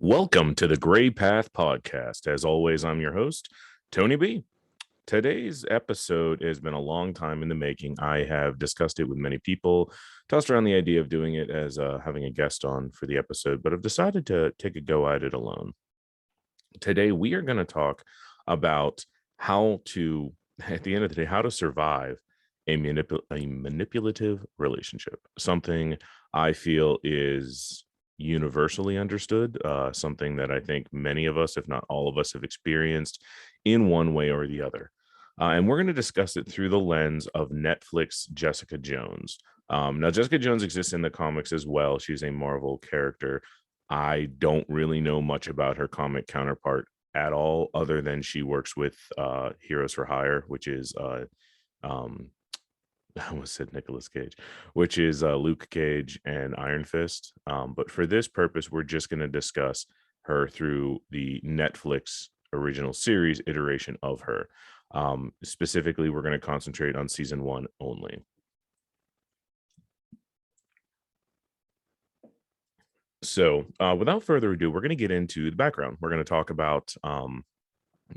Welcome to the Gray Path Podcast. As always, I'm your host, Tony B. Today's episode has been a long time in the making. I have discussed it with many people, tossed around the idea of doing it as having a guest on for the episode, but I've decided to take a go at it alone. Today, we are going to talk about how to, at the end of the day, how to survive a manipulative relationship. Something I feel is universally understood, something that I think many of us, if not all of us, have experienced in one way or the other. And we're going to discuss it through the lens of Netflix Jessica Jones. Now, Jessica Jones exists in the comics as well. She's a Marvel character. I don't really know much about her comic counterpart at all, other than she works with Heroes for Hire, which is um, I almost said Nicolas Cage, which is Luke Cage and Iron Fist. But for this purpose, we're just going to discuss her through the Netflix original series iteration of her. Specifically, we're going to concentrate on season 1 only. So without further ado, we're going to get into the background. We're going to talk about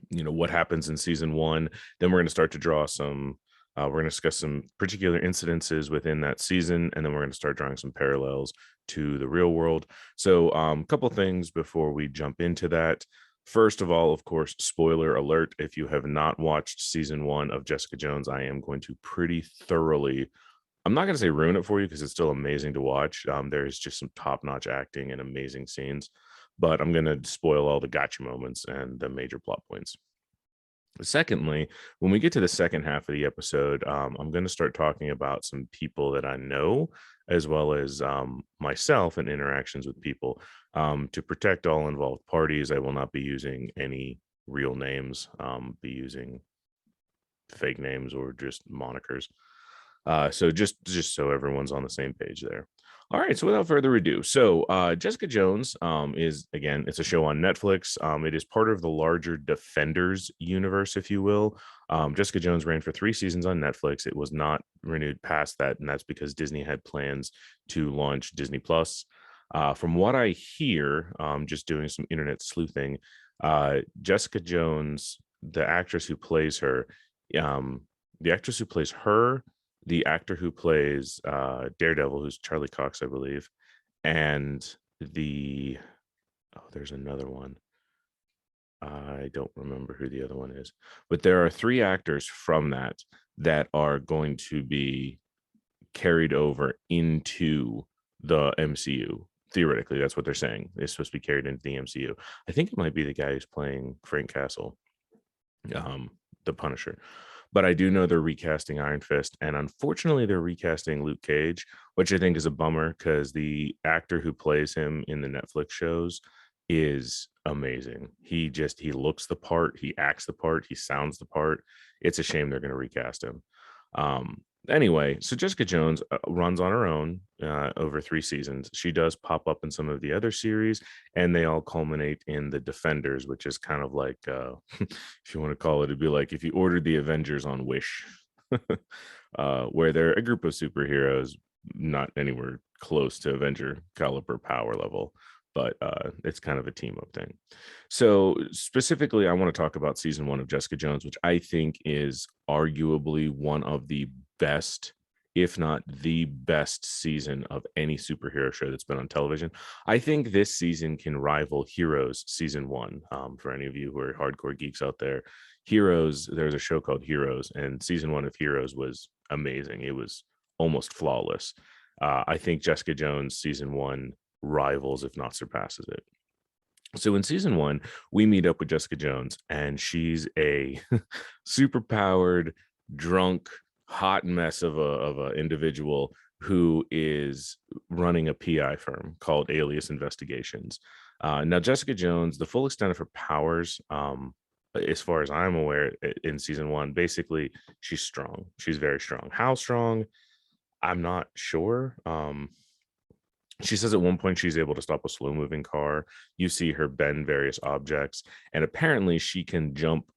what happens in season 1. Then we're going to start to draw some we're going to discuss some particular incidences within that season, and then we're going to start drawing some parallels to the real world. So a couple things before we jump into that. First of all, of course, spoiler alert, if you have not watched season 1 of Jessica Jones, I am going to pretty thoroughly, I'm not going to say ruin it for you because it's still amazing to watch. There's just some top-notch acting and amazing scenes, but I'm going to spoil all the gotcha moments and the major plot points. Secondly, when we get to the second half of the episode, I'm going to start talking about some people that I know, as well as myself and interactions with people. To protect all involved parties, I will not be using any real names, be using fake names or just monikers. So just so everyone's on the same page there. All right, so without further ado, so Jessica Jones is, again, it's a show on Netflix. It is part of the larger Defenders universe, if you will. Jessica Jones ran for 3 seasons on Netflix. It was not renewed past that, and that's because Disney had plans to launch Disney Plus. From what I hear, just doing some internet sleuthing, Jessica Jones, the actress who plays her, the actress who plays her, the actor who plays Daredevil, who's Charlie Cox, I believe, and there's another one. I don't remember who the other one is, but there are 3 actors from that are going to be carried over into the MCU. Theoretically, that's what they're saying. It's supposed to be carried into the MCU. I think it might be the guy who's playing Frank Castle, the Punisher. But I do know they're recasting Iron Fist, and unfortunately, they're recasting Luke Cage, which I think is a bummer because the actor who plays him in the Netflix shows is amazing. He looks the part, he acts the part, he sounds the part. It's a shame they're going to recast him. Anyway, so Jessica Jones runs on her own over 3 seasons. She does pop up in some of the other series, and they all culminate in the Defenders, which is kind of like, if you want to call it, it'd be like if you ordered the Avengers on Wish, where they're a group of superheroes, not anywhere close to Avenger caliber power level, but it's kind of a team up thing. So specifically, I want to talk about season 1 of Jessica Jones, which I think is arguably one of the best, if not the best season of any superhero show that's been on television. I think this season can rival Heroes season 1. For any of you who are hardcore geeks out there, Heroes, there's a show called Heroes, and season 1 of Heroes was amazing. It was almost flawless. I think Jessica Jones season 1 rivals, if not surpasses it. So in season 1, we meet up with Jessica Jones, and she's a super powered, drunk, hot mess of a individual who is running a PI firm called Alias Investigations. Now, Jessica Jones, the full extent of her powers, as far as I'm aware, in season 1, basically she's strong. She's very strong. How strong? I'm not sure. She says at one point she's able to stop a slow moving car. You see her bend various objects, and apparently she can jump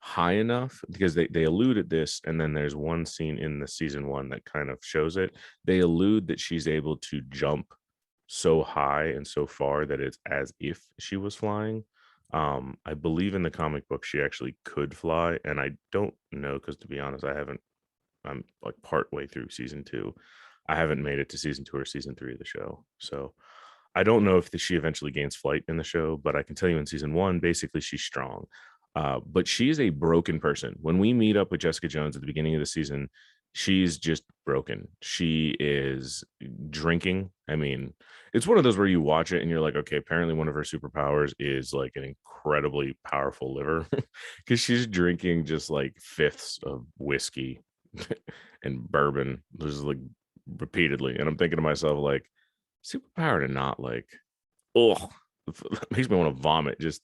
high enough, because they alluded this, and then there's one scene in the season 1 that kind of shows it. They allude that she's able to jump so high and so far that it's as if she was flying. I believe in the comic book she actually could fly, and I don't know because to be honest, I'm like part way through season 2. I haven't made it to season 2 or season 3 of the show. So I don't know if she eventually gains flight in the show, but I can tell you in season 1, basically she's strong. But she is a broken person. When we meet up with Jessica Jones at the beginning of the season, she's just broken. She is drinking. I mean, it's one of those where you watch it and you're like, okay, apparently one of her superpowers is like an incredibly powerful liver because she's drinking just like fifths of whiskey and bourbon, just like repeatedly. And I'm thinking to myself, like, superpower to not like, oh, makes me want to vomit just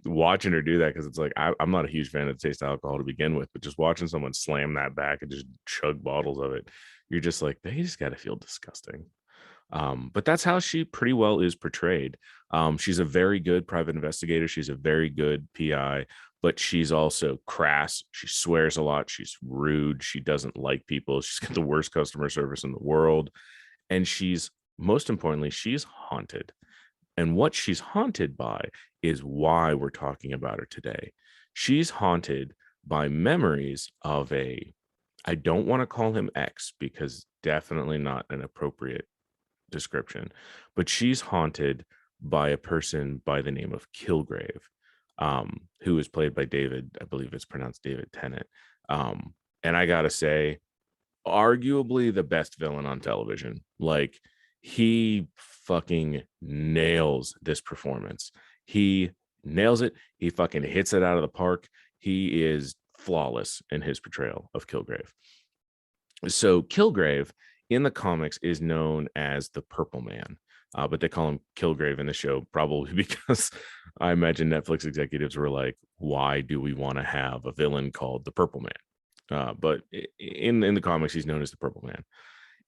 watching her do that because it's like I'm not a huge fan of the taste of alcohol to begin with, but just watching someone slam that back and just chug bottles of it, you're just like, they just got to feel disgusting. But that's how she pretty well is portrayed. She's a very good private investigator. She's a very good PI, but she's also crass. She swears a lot. She's rude. She doesn't like people. She's got the worst customer service in the world. And she's, most importantly, she's haunted. And what she's haunted by is why we're talking about her today. She's haunted by memories of a, I don't want to call him X because definitely not an appropriate description, but she's haunted by a person by the name of Kilgrave, who is played by David, I believe it's pronounced David Tennant. And I gotta say, arguably the best villain on television. Like, he fucking nails this performance. He nails it. He fucking hits it out of the park. He is flawless in his portrayal of Kilgrave. So Kilgrave in the comics is known as the Purple Man, but they call him Kilgrave in the show probably because I imagine Netflix executives were like, "Why do we want to have a villain called the Purple Man?" But in the comics, he's known as the Purple Man.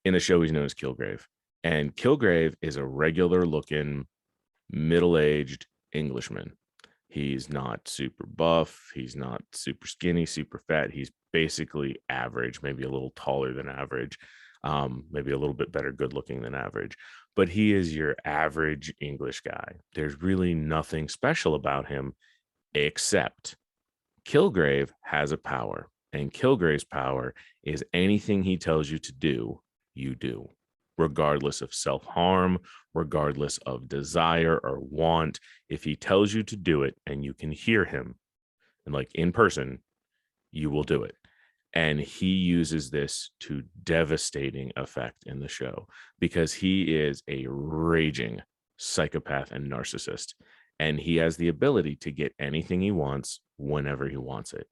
In the show, he's known as Kilgrave, and Kilgrave is a regular looking, middle aged Englishman. He's not super buff. He's not super skinny, super fat. He's basically average, maybe a little taller than average, maybe a little bit better good looking than average. But he is your average English guy. There's really nothing special about him except Kilgrave has a power. And Kilgrave's power is anything he tells you to do, you do, regardless of self harm, regardless of desire or want. If he tells you to do it and you can hear him and like in person, you will do it. And he uses this to devastating effect in the show because he is a raging psychopath and narcissist. And he has the ability to get anything he wants whenever he wants it.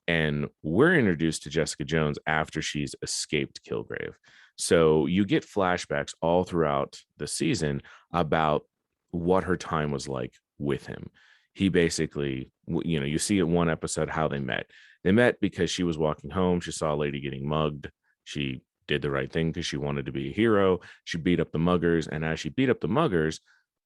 And we're introduced to Jessica Jones after she's escaped Kilgrave. So you get flashbacks all throughout the season about what her time was like with him. He basically, you see in one episode how they met. They met because she was walking home. She saw a lady getting mugged. She did the right thing because she wanted to be a hero. She beat up the muggers. And as she beat up the muggers,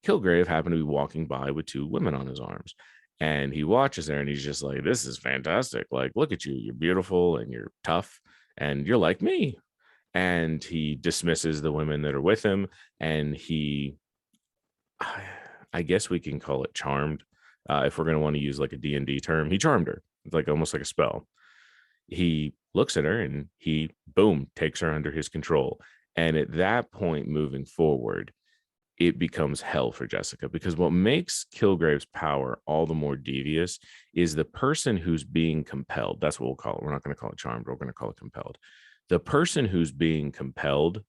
Kilgrave happened to be walking by with two women on his arms. And he watches her and he's just like, this is fantastic. Like, look at you. You're beautiful and you're tough and you're like me. And he dismisses the women that are with him. And he, I guess we can call it charmed. If we're going to want to use like a D&D term, he charmed her. It's like almost like a spell. He looks at her and he, boom, takes her under his control. And at that point, moving forward, it becomes hell for Jessica because what makes Kilgrave's power all the more devious is the person who's being compelled. That's what we'll call it. We're not going to call it charmed. We're going to call it compelled. The person who's being compelled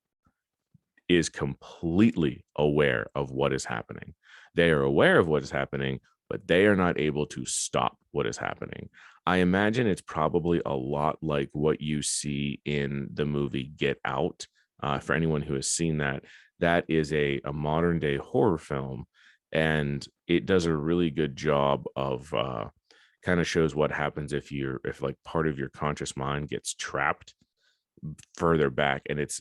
is completely aware of what is happening. They are aware of what is happening, but they are not able to stop what is happening. I imagine it's probably a lot like what you see in the movie Get Out. For anyone who has seen that, that is a modern day horror film, and it does a really good job of kind of shows what happens if like part of your conscious mind gets trapped further back, and it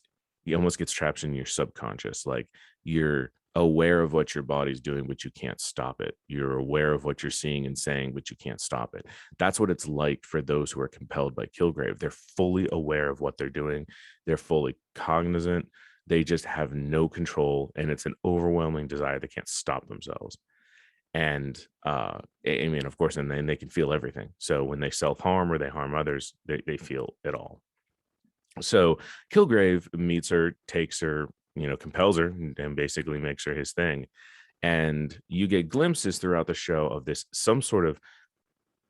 almost gets trapped in your subconscious. Like, you're aware of what your body's doing, but you can't stop it. You're aware of what you're seeing and saying, but you can't stop it. That's what it's like for those who are compelled by Kilgrave. They're fully aware of what they're doing. They're fully cognizant. They just have no control, and it's an overwhelming desire. They can't stop themselves. And I mean, of course, and then they can feel everything. So when they self-harm or they harm others, they feel it all. So Kilgrave meets her, takes her, compels her, and basically makes her his thing. And you get glimpses throughout the show of this some sort of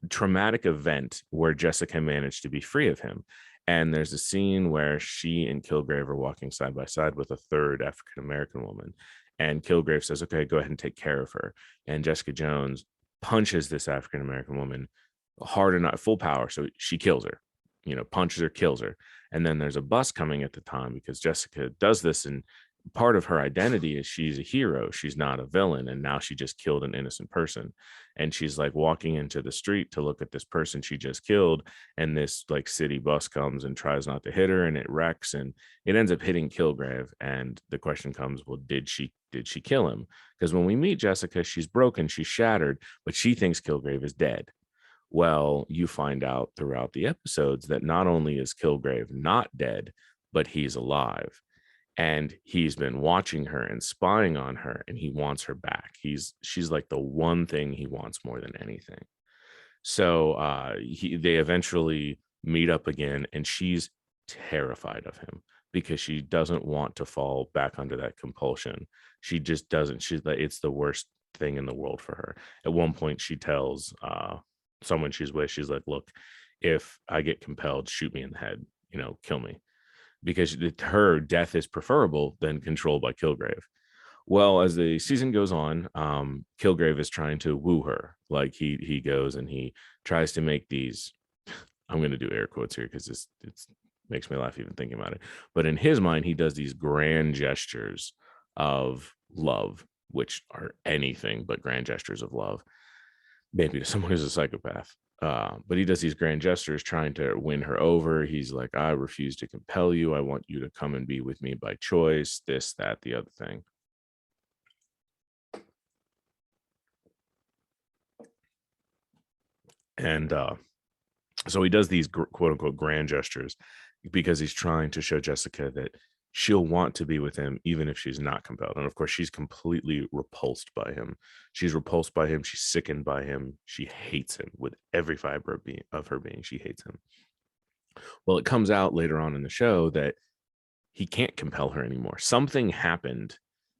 traumatic event where Jessica managed to be free of him. And there's a scene where she and Kilgrave are walking side by side with a third African American woman. And Kilgrave says, okay, go ahead and take care of her. And Jessica Jones punches this African American woman hard enough, full power. So she kills her, punches her, kills her. And then there's a bus coming at the time because Jessica does this, and part of her identity is she's a hero. She's not a villain. And now she just killed an innocent person. And she's like walking into the street to look at this person she just killed. And this like city bus comes and tries not to hit her, and it wrecks, and it ends up hitting Kilgrave. And the question comes, well, did she kill him? Because when we meet Jessica, she's broken, she's shattered, but she thinks Kilgrave is dead. Well, you find out throughout the episodes that not only is Kilgrave not dead, but he's alive, and he's been watching her and spying on her, and he wants her back. She's like the one thing he wants more than anything. So they eventually meet up again, and she's terrified of him because she doesn't want to fall back under that compulsion. She just doesn't. She's like, it's the worst thing in the world for her. At one point, she tells someone she's with, she's like, look, if I get compelled, shoot me in the head, kill me, because her death is preferable than controlled by Kilgrave. Well, as the season goes on, Kilgrave is trying to woo her. Like he goes and he tries to make these, I'm going to do air quotes here because it's makes me laugh even thinking about it. But in his mind, he does these grand gestures of love, which are anything but grand gestures of love, maybe to someone who's a psychopath. But he does these grand gestures trying to win her over. He's like, I refuse to compel you. I want you to come and be with me by choice, this, that, the other thing. And so he does these quote unquote grand gestures because he's trying to show Jessica that she'll want to be with him even if she's not compelled. And of course, she's completely repulsed by him. She's repulsed by him. She's sickened by him. She hates him with every fiber of her being. She hates him. Well, it comes out later on in the show that he can't compel her anymore. Something happened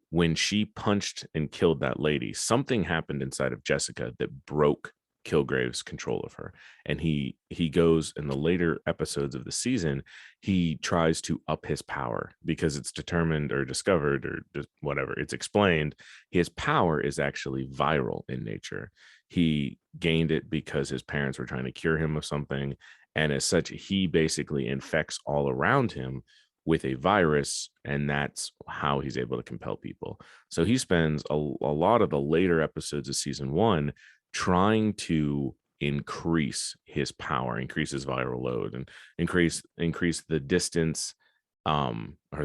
when she punched and killed that lady. Something happened inside of Jessica that broke Kilgrave's control of her. And he goes in the later episodes of the season, he tries to up his power because it's determined or discovered or just whatever, it's explained his power is actually viral in nature. He gained it because his parents were trying to cure him of something, and as such he basically infects all around him with a virus, and that's how he's able to compel people. So he spends a lot of the later episodes of season one trying to increase his power, increase his viral load, and increase the distance or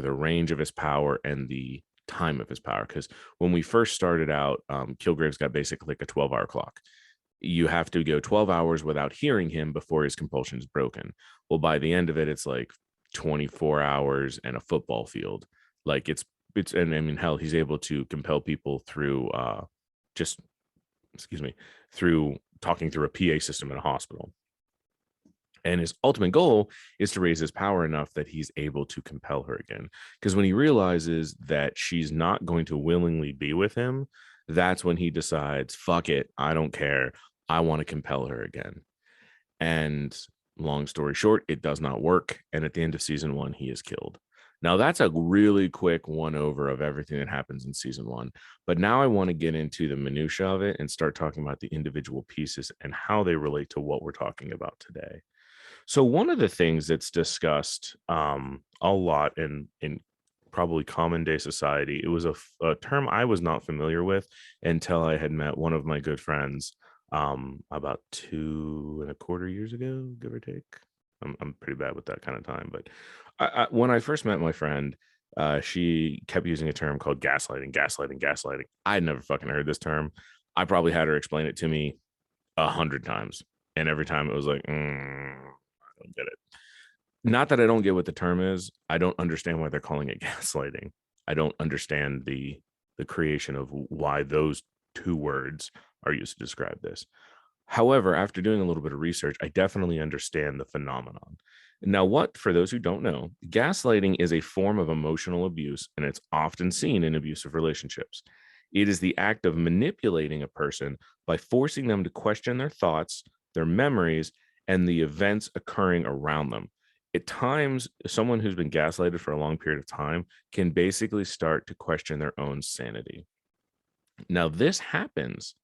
the range of his power and the time of his power. Because when we first started out, Kilgrave's got basically like a 12-hour clock. You have to go 12 hours without hearing him before his compulsion is broken. Well, by the end of it, it's like 24 hours and a football field. Like it's and I mean, hell, he's able to compel people through just through talking through a PA system in a hospital. And his ultimate goal is to raise his power enough that he's able to compel her again. Because when he realizes that she's not going to willingly be with him, that's when he decides, fuck it, I don't care, I want to compel her again. And long story short, it does not work. And at the end of season one, he is killed. Now, that's a really quick one over of everything that happens in season one. But now I want to get into the minutia of it and start talking about the individual pieces and how they relate to what we're talking about today. So one of the things that's discussed a lot in probably common day society, it was a term I was not familiar with until I had met one of my good friends about 2.25 years ago, give or take. I'm pretty bad with that kind of time, but when I first met my friend, she kept using a term called gaslighting. I had never fucking heard this term. I probably had her explain it to me 100 times, and every time it was like, I don't get it. not that I don't get what the term is. I don't understand why they're calling it gaslighting. I don't understand the creation of why those two words are used to describe this. However, after doing a little bit of research, I definitely understand the phenomenon. Now, what, for those who don't know, gaslighting is a form of emotional abuse, and it's often seen in abusive relationships. It is the act of manipulating a person by forcing them to question their thoughts, their memories, and the events occurring around them. At times, someone who's been gaslighted for a long period of time can basically start to question their own sanity. Now, this happens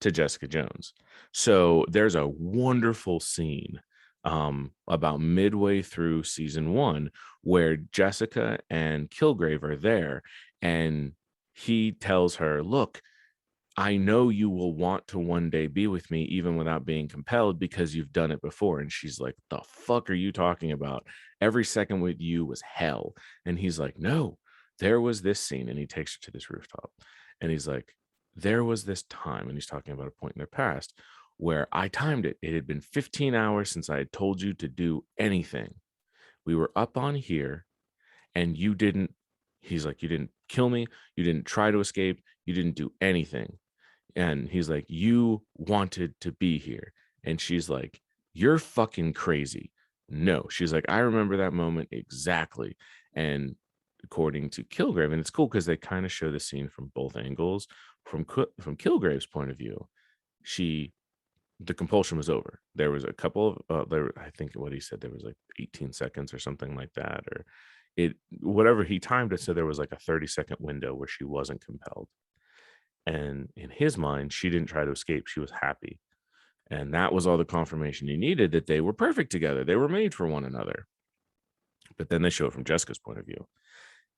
to Jessica Jones. So there's a wonderful scene about midway through season 1 where Jessica and Kilgrave are there, and he tells her, look, I know you will want to one day be with me even without being compelled because you've done it before. And she's like, the fuck are you talking about? Every second with you was hell. And he's like, no, there was this scene. And he takes her to this rooftop and he's like, there was this time. And he's talking about a point in their past where I timed it. It had been 15 hours since I had told you to do anything. We were up on here and you didn't, he's like, you didn't kill me. You didn't try to escape. You didn't do anything. And he's like, you wanted to be here. And she's like, you're fucking crazy. No, she's like, I remember that moment exactly. And according to Kilgrave, and it's cool because they kind of show the scene from both angles. From Kilgrave's point of view, the compulsion was over. There was a couple of I think what he said, there was like 18 seconds or something like that, or it, whatever he timed it, so there was like a 30-second window where she wasn't compelled. And in his mind, she didn't try to escape. She was happy. And that was all the confirmation he needed that they were perfect together. They were made for one another. But then they show it from Jessica's point of view.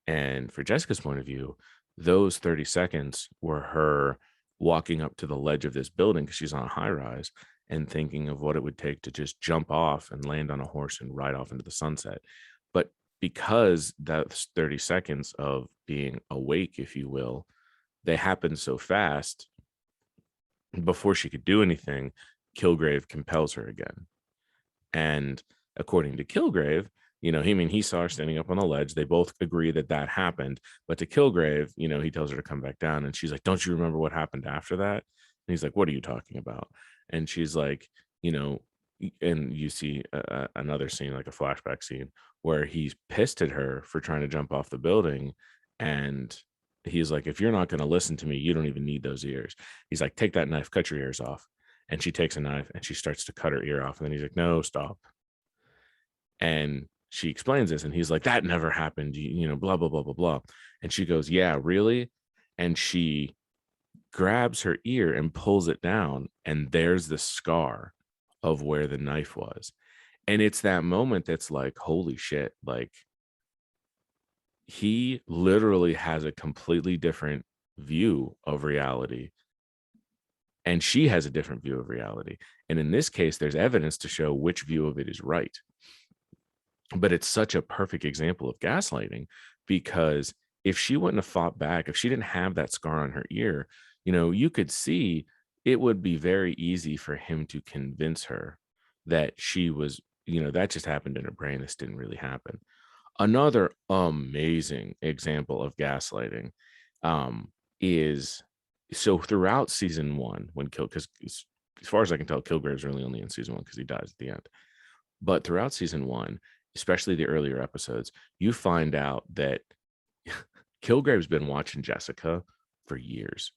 And for Jessica's point of view, those 30 seconds were her walking up to the ledge of this building because she's on a high rise and thinking of what it would take to just jump off and land on a horse and ride off into the sunset. But because that's 30 seconds of being awake, if you will, they happened so fast, before she could do anything, Kilgrave compels her again. And according to Kilgrave, he saw her standing up on the ledge. They both agree that that happened. But to Kilgrave, he tells her to come back down. And she's like, don't you remember what happened after that? And he's like, what are you talking about? And she's like, and you see another scene, like a flashback scene, where he's pissed at her for trying to jump off the building. And he's like, if you're not going to listen to me, you don't even need those ears. He's like, take that knife, cut your ears off. And she takes a knife and she starts to cut her ear off. And then he's like, no, stop. And she explains this. And he's like, that never happened, blah, blah, blah, blah, blah. And she goes, yeah, really? And she grabs her ear and pulls it down. And there's the scar of where the knife was. And it's that moment that's like, holy shit, like, he literally has a completely different view of reality, and she has a different view of reality. And in this case, there's evidence to show which view of it is right. But it's such a perfect example of gaslighting, because if she wouldn't have fought back, if she didn't have that scar on her ear, you could see it would be very easy for him to convince her that she was, that just happened in her brain. This didn't really happen. Another amazing example of gaslighting is, so throughout season 1, when because as far as I can tell, Kilgrave's really only in season 1 because he dies at the end. But throughout season 1, especially the earlier episodes, you find out that Kilgrave's been watching Jessica for years.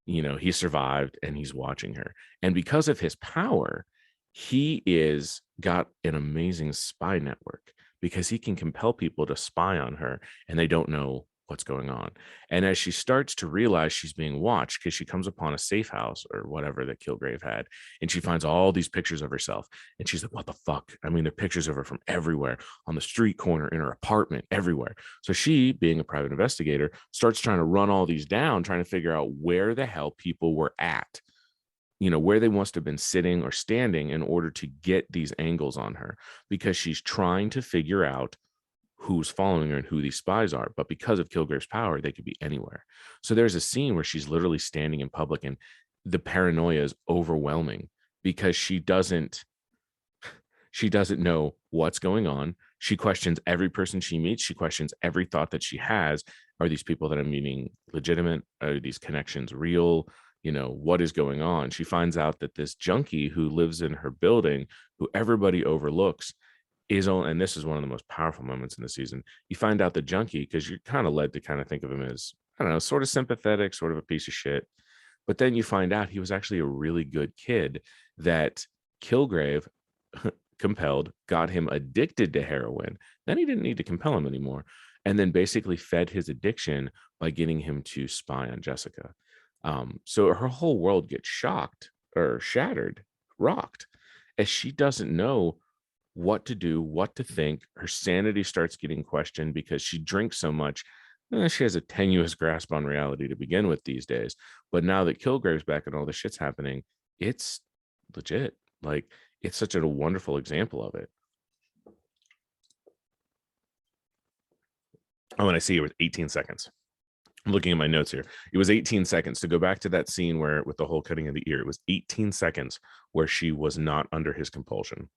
He survived and he's watching her. And because of his power, he is got an amazing spy network, because he can compel people to spy on her and they don't know what's going on. And as she starts to realize she's being watched, because she comes upon a safe house or whatever that Kilgrave had, and she finds all these pictures of herself, and she's like, what the fuck? I mean, there are pictures of her from everywhere, on the street corner, in her apartment, everywhere. So she, being a private investigator, starts trying to run all these down, trying to figure out where the hell people were at, where they must have been sitting or standing in order to get these angles on her, because she's trying to figure out who's following her and who these spies are. But because of Kilgrave's power, they could be anywhere. So there's a scene where she's literally standing in public and the paranoia is overwhelming, because she doesn't, She doesn't know what's going on. She questions every person she meets. She questions every thought that she has. Are these people that I'm meeting legitimate? Are these connections real? What is going on? She finds out that this junkie who lives in her building, who everybody overlooks, is on, and this is one of the most powerful moments in the season. You find out the junkie, because you're kind of led to kind of think of him as, I don't know, sort of sympathetic, sort of a piece of shit. But then you find out he was actually a really good kid that Kilgrave compelled, got him addicted to heroin. Then he didn't need to compel him anymore. And then basically fed his addiction by getting him to spy on Jessica. So her whole world gets shocked or shattered, rocked, as she doesn't know what to do, what to think. Her sanity starts getting questioned because she drinks so much. She has a tenuous grasp on reality to begin with these days. But now that Kilgrave's back and all this shit's happening, it's legit. Like, it's such a wonderful example of it. Oh, and I see it was 18 seconds. I'm looking at my notes here. It was 18 seconds to go back to that scene where with the whole cutting of the ear. It was 18 seconds where she was not under his compulsion.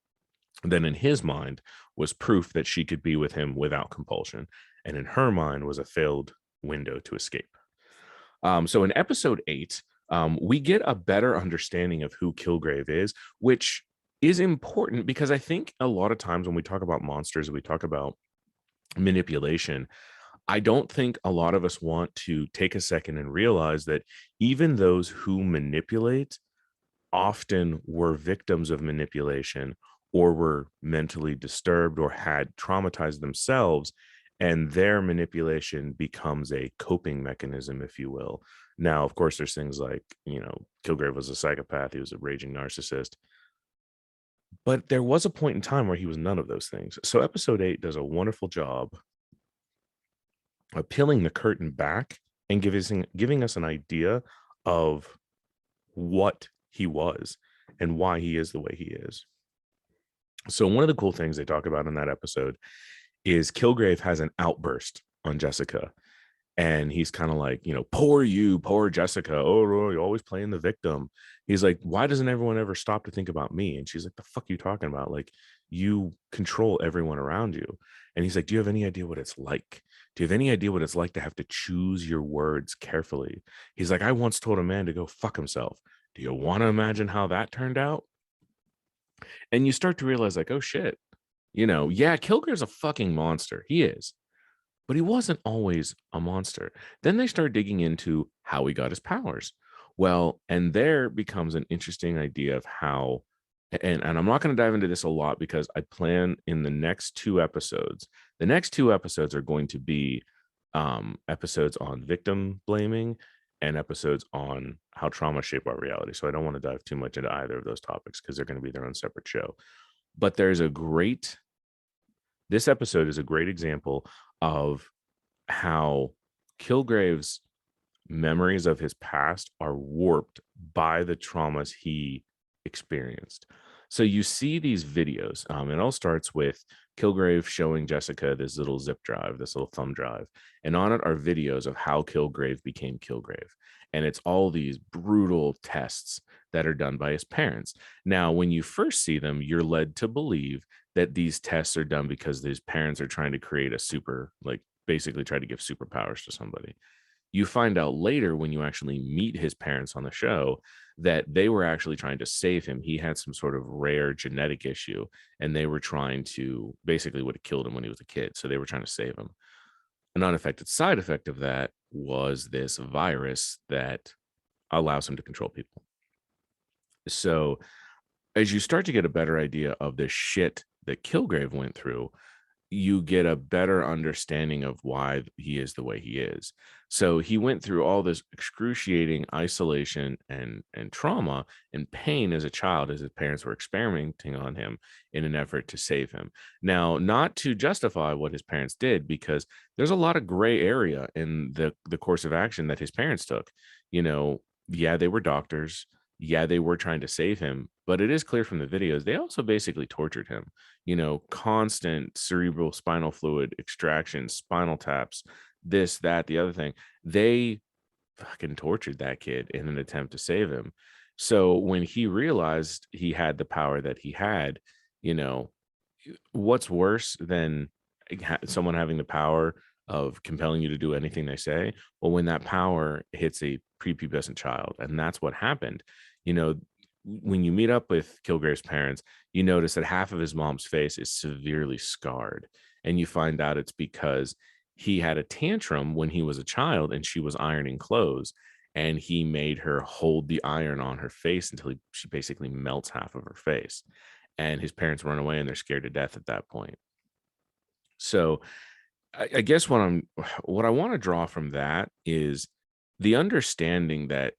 Then in his mind was proof that she could be with him without compulsion. And in her mind was a failed window to escape. So in episode 8, we get a better understanding of who Kilgrave is, which is important because I think a lot of times when we talk about monsters, we talk about manipulation. I don't think a lot of us want to take a second and realize that even those who manipulate often were victims of manipulation or were mentally disturbed or had traumatized themselves, and their manipulation becomes a coping mechanism, if you will. Now, of course, there's things like, Kilgrave was a psychopath. He was a raging narcissist. But there was a point in time where he was none of those things. So episode 8 does a wonderful job of peeling the curtain back and giving us an idea of what he was and why he is the way he is. So one of the cool things they talk about in that episode is Kilgrave has an outburst on Jessica. And he's kind of like, poor Jessica. Oh, you're always playing the victim. He's like, why doesn't everyone ever stop to think about me? And she's like, the fuck are you talking about? Like, you control everyone around you. And he's like, do you have any idea what it's like? Do you have any idea what it's like to have to choose your words carefully? He's like, I once told a man to go fuck himself. Do you want to imagine how that turned out? And you start to realize, like, oh shit, yeah, Kilgrave's a fucking monster. He is. But he wasn't always a monster. Then they start digging into how he got his powers. Well, and there becomes an interesting idea of how, and I'm not going to dive into this a lot because I plan in the next 2 episodes. The next 2 episodes are going to be episodes on victim blaming and episodes on how trauma shape our reality. So I don't want to dive too much into either of those topics because they're going to be their own separate show. But this episode is a great example of how Kilgrave's memories of his past are warped by the traumas he experienced. So you see these videos, it all starts with Kilgrave showing Jessica this little zip drive, this little thumb drive, and on it are videos of how Kilgrave became Kilgrave. And it's all these brutal tests that are done by his parents. Now, when you first see them, you're led to believe that these tests are done because these parents are trying to create a basically try to give superpowers to somebody. You find out later when you actually meet his parents on the show that they were actually trying to save him. He had some sort of rare genetic issue, and they were trying to basically would have killed him when he was a kid. So they were trying to save him. An unaffected side effect of that was this virus that allows him to control people. So as you start to get a better idea of the shit that Kilgrave went through, you get a better understanding of why he is the way he is. So he went through all this excruciating isolation and trauma and pain as a child as his parents were experimenting on him in an effort to save him. Now, not to justify what his parents did, because there's a lot of gray area in the course of action that his parents took. Yeah, they were doctors. Yeah, they were trying to save him, but it is clear from the videos they also basically tortured him. Constant cerebral spinal fluid extraction, spinal taps, this, that, the other thing. They fucking tortured that kid in an attempt to save him. So when he realized he had the power that he had, you know, what's worse than someone having the power of compelling you to do anything they say? Well, when that power hits a prepubescent child, and that's what happened. You know, when you meet up with Kilgrave's parents, you notice that half of his mom's face is severely scarred, and you find out it's because he had a tantrum when he was a child and she was ironing clothes, and he made her hold the iron on her face until she basically melts half of her face, and his parents run away and they're scared to death at that point. So I guess what I want to draw from that is the understanding that,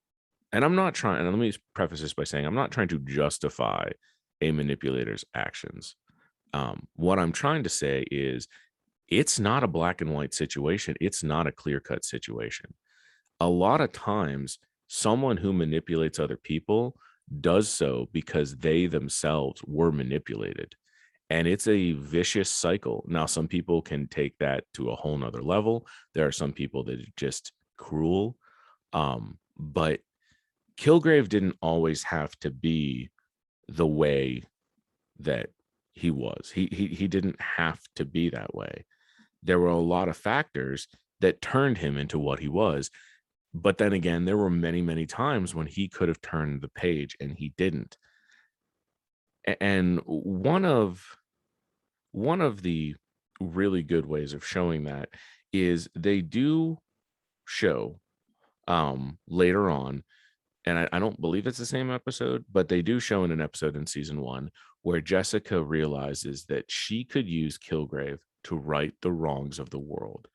and I'm not trying, and let me preface this by saying I'm not trying to justify a manipulator's actions. What I'm trying to say is it's not a black and white situation. It's not a clear cut situation. A lot of times, someone who manipulates other people does so because they themselves were manipulated, and it's a vicious cycle. Now, some people can take that to a whole nother level. There are some people that are just cruel. But Kilgrave didn't always have to be the way that he was. He didn't have to be that way. There were a lot of factors that turned him into what he was. But then again, there were many, many times when he could have turned the page and he didn't. And one of the really good ways of showing that is they do show later on, and I don't believe it's the same episode, but they do show in an episode in season 1 where Jessica realizes that she could use Kilgrave to right the wrongs of the world.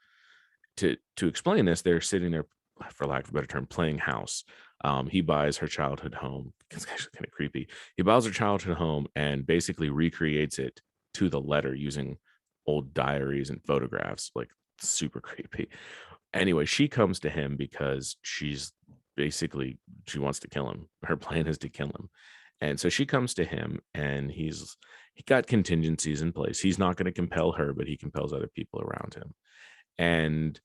To explain this, they're sitting there, for lack of a better term, playing house. He buys her childhood home. It's actually kind of creepy. He buys her childhood home and basically recreates it to the letter using old diaries and photographs, like super creepy. Anyway, she comes to him because she wants to kill him. Her plan is to kill him. And so she comes to him, and he got contingencies in place. He's not going to compel her, but he compels other people around him. And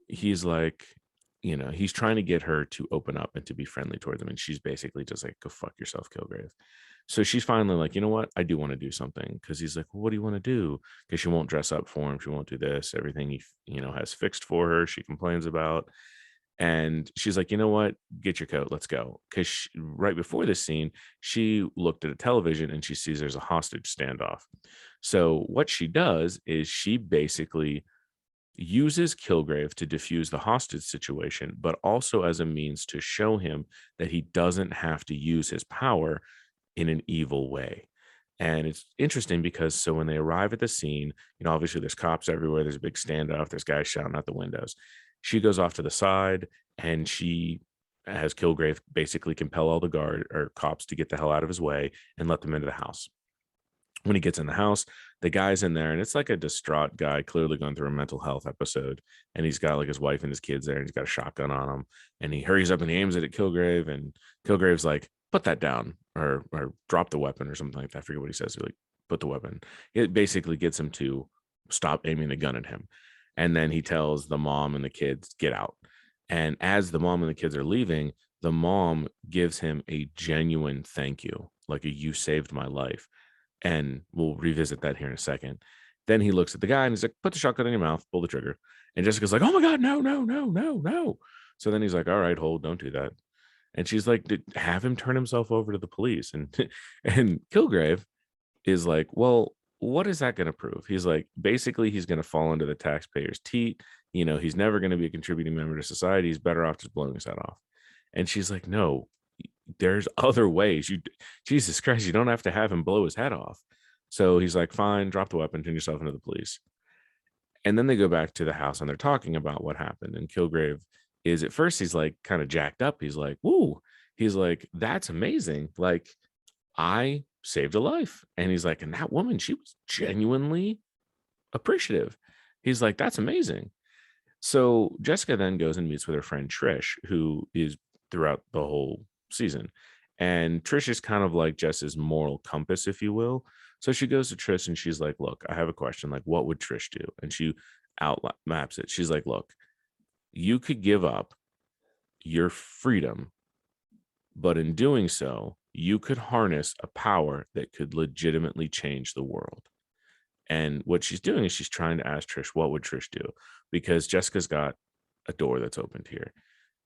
he's like, he's trying to get her to open up and to be friendly towards him. And she's basically just like, go fuck yourself, Kilgrave. So she's finally like, you know what? I do want to do something. Cause he's like, well, what do you want to do? Cause she won't dress up for him. She won't do this. Everything he, has fixed for her, she complains about. And she's like, you know what? Get your coat. Let's go. Cause right before this scene, she looked at a television and she sees there's a hostage standoff. So what she does is she basically uses Kilgrave to diffuse the hostage situation, but also as a means to show him that he doesn't have to use his power in an evil way. And it's interesting because so when they arrive at the scene, obviously there's cops everywhere, there's a big standoff, there's guys shouting out the windows. She goes off to the side and she has Kilgrave basically compel all the guard or cops to get the hell out of his way and let them into the house. When he gets in the house, the guy's in there, and it's like a distraught guy, clearly going through a mental health episode. And he's got like his wife and his kids there, and he's got a shotgun on him. And he hurries up and he aims it at Kilgrave, and Kilgrave's like, "Put that down," or "Drop the weapon," or something like that. I forget what he says. He's like, "Put the weapon." It basically gets him to stop aiming the gun at him. And then he tells the mom and the kids, "Get out." And as the mom and the kids are leaving, the mom gives him a genuine thank you, like a "you saved my life." And we'll revisit that here in a second. Then he looks at the guy and he's like, "Put the shotgun in your mouth, pull the trigger." And Jessica's like, "Oh my God, no, no, no, no, no." So then he's like, "All right, hold, don't do that." And she's like, "Have him turn himself over to the police." And and Kilgrave is like, "Well, what is that going to prove?" He's like, basically, he's going to fall into the taxpayer's teat. He's never going to be a contributing member to society. He's better off just blowing his head off. And she's like, "No, there's other ways. Jesus Christ, you don't have to have him blow his head off." So he's like, "Fine, drop the weapon, turn yourself into the police." And then they go back to the house and they're talking about what happened. And Kilgrave is at first, he's like kind of jacked up. He's like, "Woo." He's like, "That's amazing. Like, I saved a life." And he's like, "And that woman, she was genuinely appreciative." He's like, "That's amazing." So Jessica then goes and meets with her friend Trish, who is throughout the whole season. And Trish is kind of like Jess's moral compass, if you will. So she goes to Trish and she's like, "Look, I have a question. Like, what would Trish do?" And she out maps it. She's like, "Look, you could give up your freedom, but in doing so, you could harness a power that could legitimately change the world. And what she's doing is she's trying to ask Trish, what would Trish do? Because Jessica's got a door that's opened here.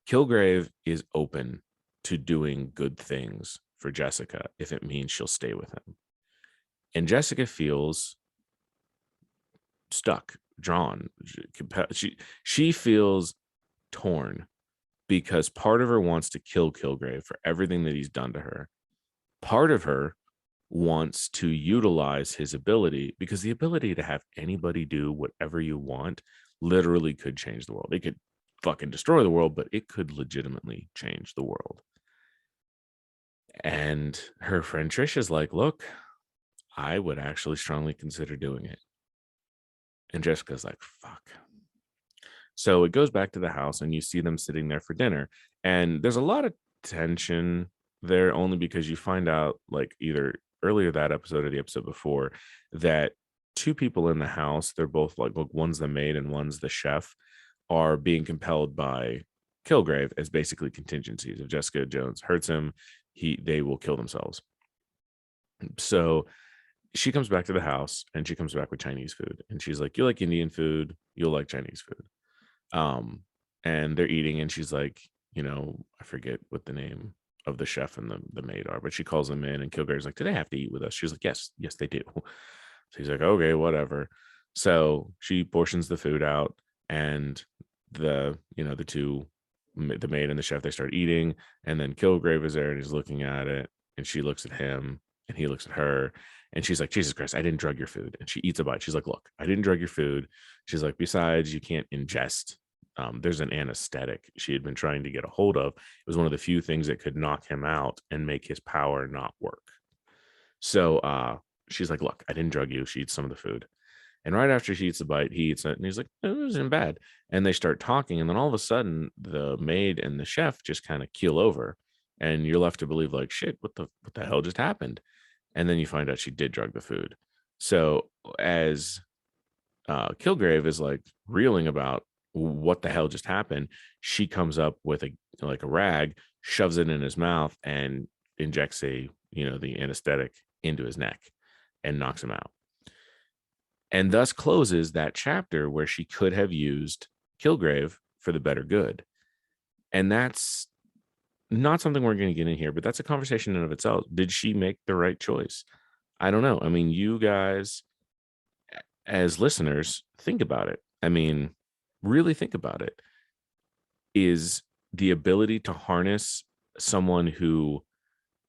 Kilgrave is open to doing good things for Jessica if it means she'll stay with him. And Jessica feels stuck, drawn. She feels torn because part of her wants to kill Kilgrave for everything that he's done to her. Part of her wants to utilize his ability, because the ability to have anybody do whatever you want literally could change the world. It could fucking destroy the world, but it could legitimately change the world. And her friend Trish is like, look, I would actually strongly consider doing it. And Jessica's like, fuck. So it goes back to the house and you see them sitting there for dinner. And there's a lot of tension there, only because you find out, like, either earlier that episode or the episode before, that two people in the house, they're both like, look, one's the maid and one's the chef, are being compelled by Kilgrave as basically contingencies. If Jessica Jones hurts him, they will kill themselves. So she comes back to the house and she comes back with Chinese food. And she's like, you like Indian food, you'll like Chinese food. And they're eating, and she's like, I forget what the name of the chef and the maid are, but she calls them in, and Kilgrave's like, do they have to eat with us? She's like, yes, they do. So he's like, okay, whatever. So she portions the food out, and the maid and the chef, they start eating, and then Kilgrave is there and he's looking at it, and she looks at him and he looks at her, and she's like, Jesus Christ, I didn't drug your food. And she eats a bite. She's like, look, I didn't drug your food. She's like, besides, you can't ingest. There's an anesthetic she had been trying to get a hold of. It was one of the few things that could knock him out and make his power not work. So she's like, look, I didn't drug you. She eats some of the food. And right after she eats a bite, he eats it, and he's like, it wasn't bad. And they start talking, and then all of a sudden, the maid and the chef just kind of keel over, and you're left to believe, like, shit, what the hell just happened? And then you find out she did drug the food. So as Kilgrave is like reeling about what the hell just happened, she comes up with a rag, shoves it in his mouth, and injects the anesthetic into his neck and knocks him out. And thus closes that chapter where she could have used Kilgrave for the better good. And that's not something we're going to get in here, but that's a conversation in of itself. Did she make the right choice? I don't know. I mean, you guys as listeners, think about it. I mean, really think about it. Is the ability to harness someone who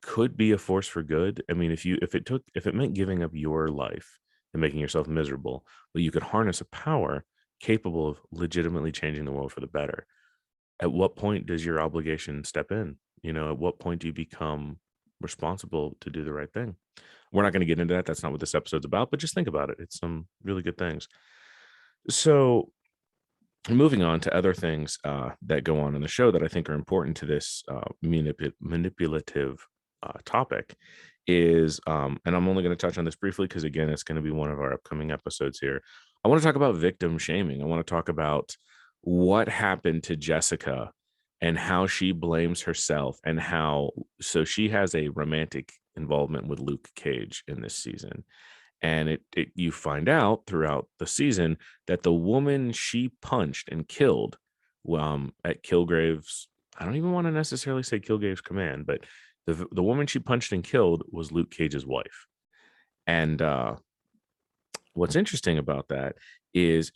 could be a force for good? I mean, if it meant giving up your life and making yourself miserable, but you could harness a power capable of legitimately changing the world for the better, at what point does your obligation step in? At what point do you become responsible to do the right thing? We're not going to get into that. That's not what this episode's about, but just think about it. It's some really good things. So moving on to other things that go on in the show that I think are important to this manipulative topic is, and I'm only going to touch on this briefly because, again, it's going to be one of our upcoming episodes here. I want to talk about victim shaming. I want to talk about what happened to Jessica and how she blames herself, and so she has a romantic involvement with Luke Cage in this season. And you find out throughout the season that the woman she punched and killed at Kilgrave's, I don't even want to necessarily say Kilgrave's command, but the woman she punched and killed was Luke Cage's wife. And what's interesting about that is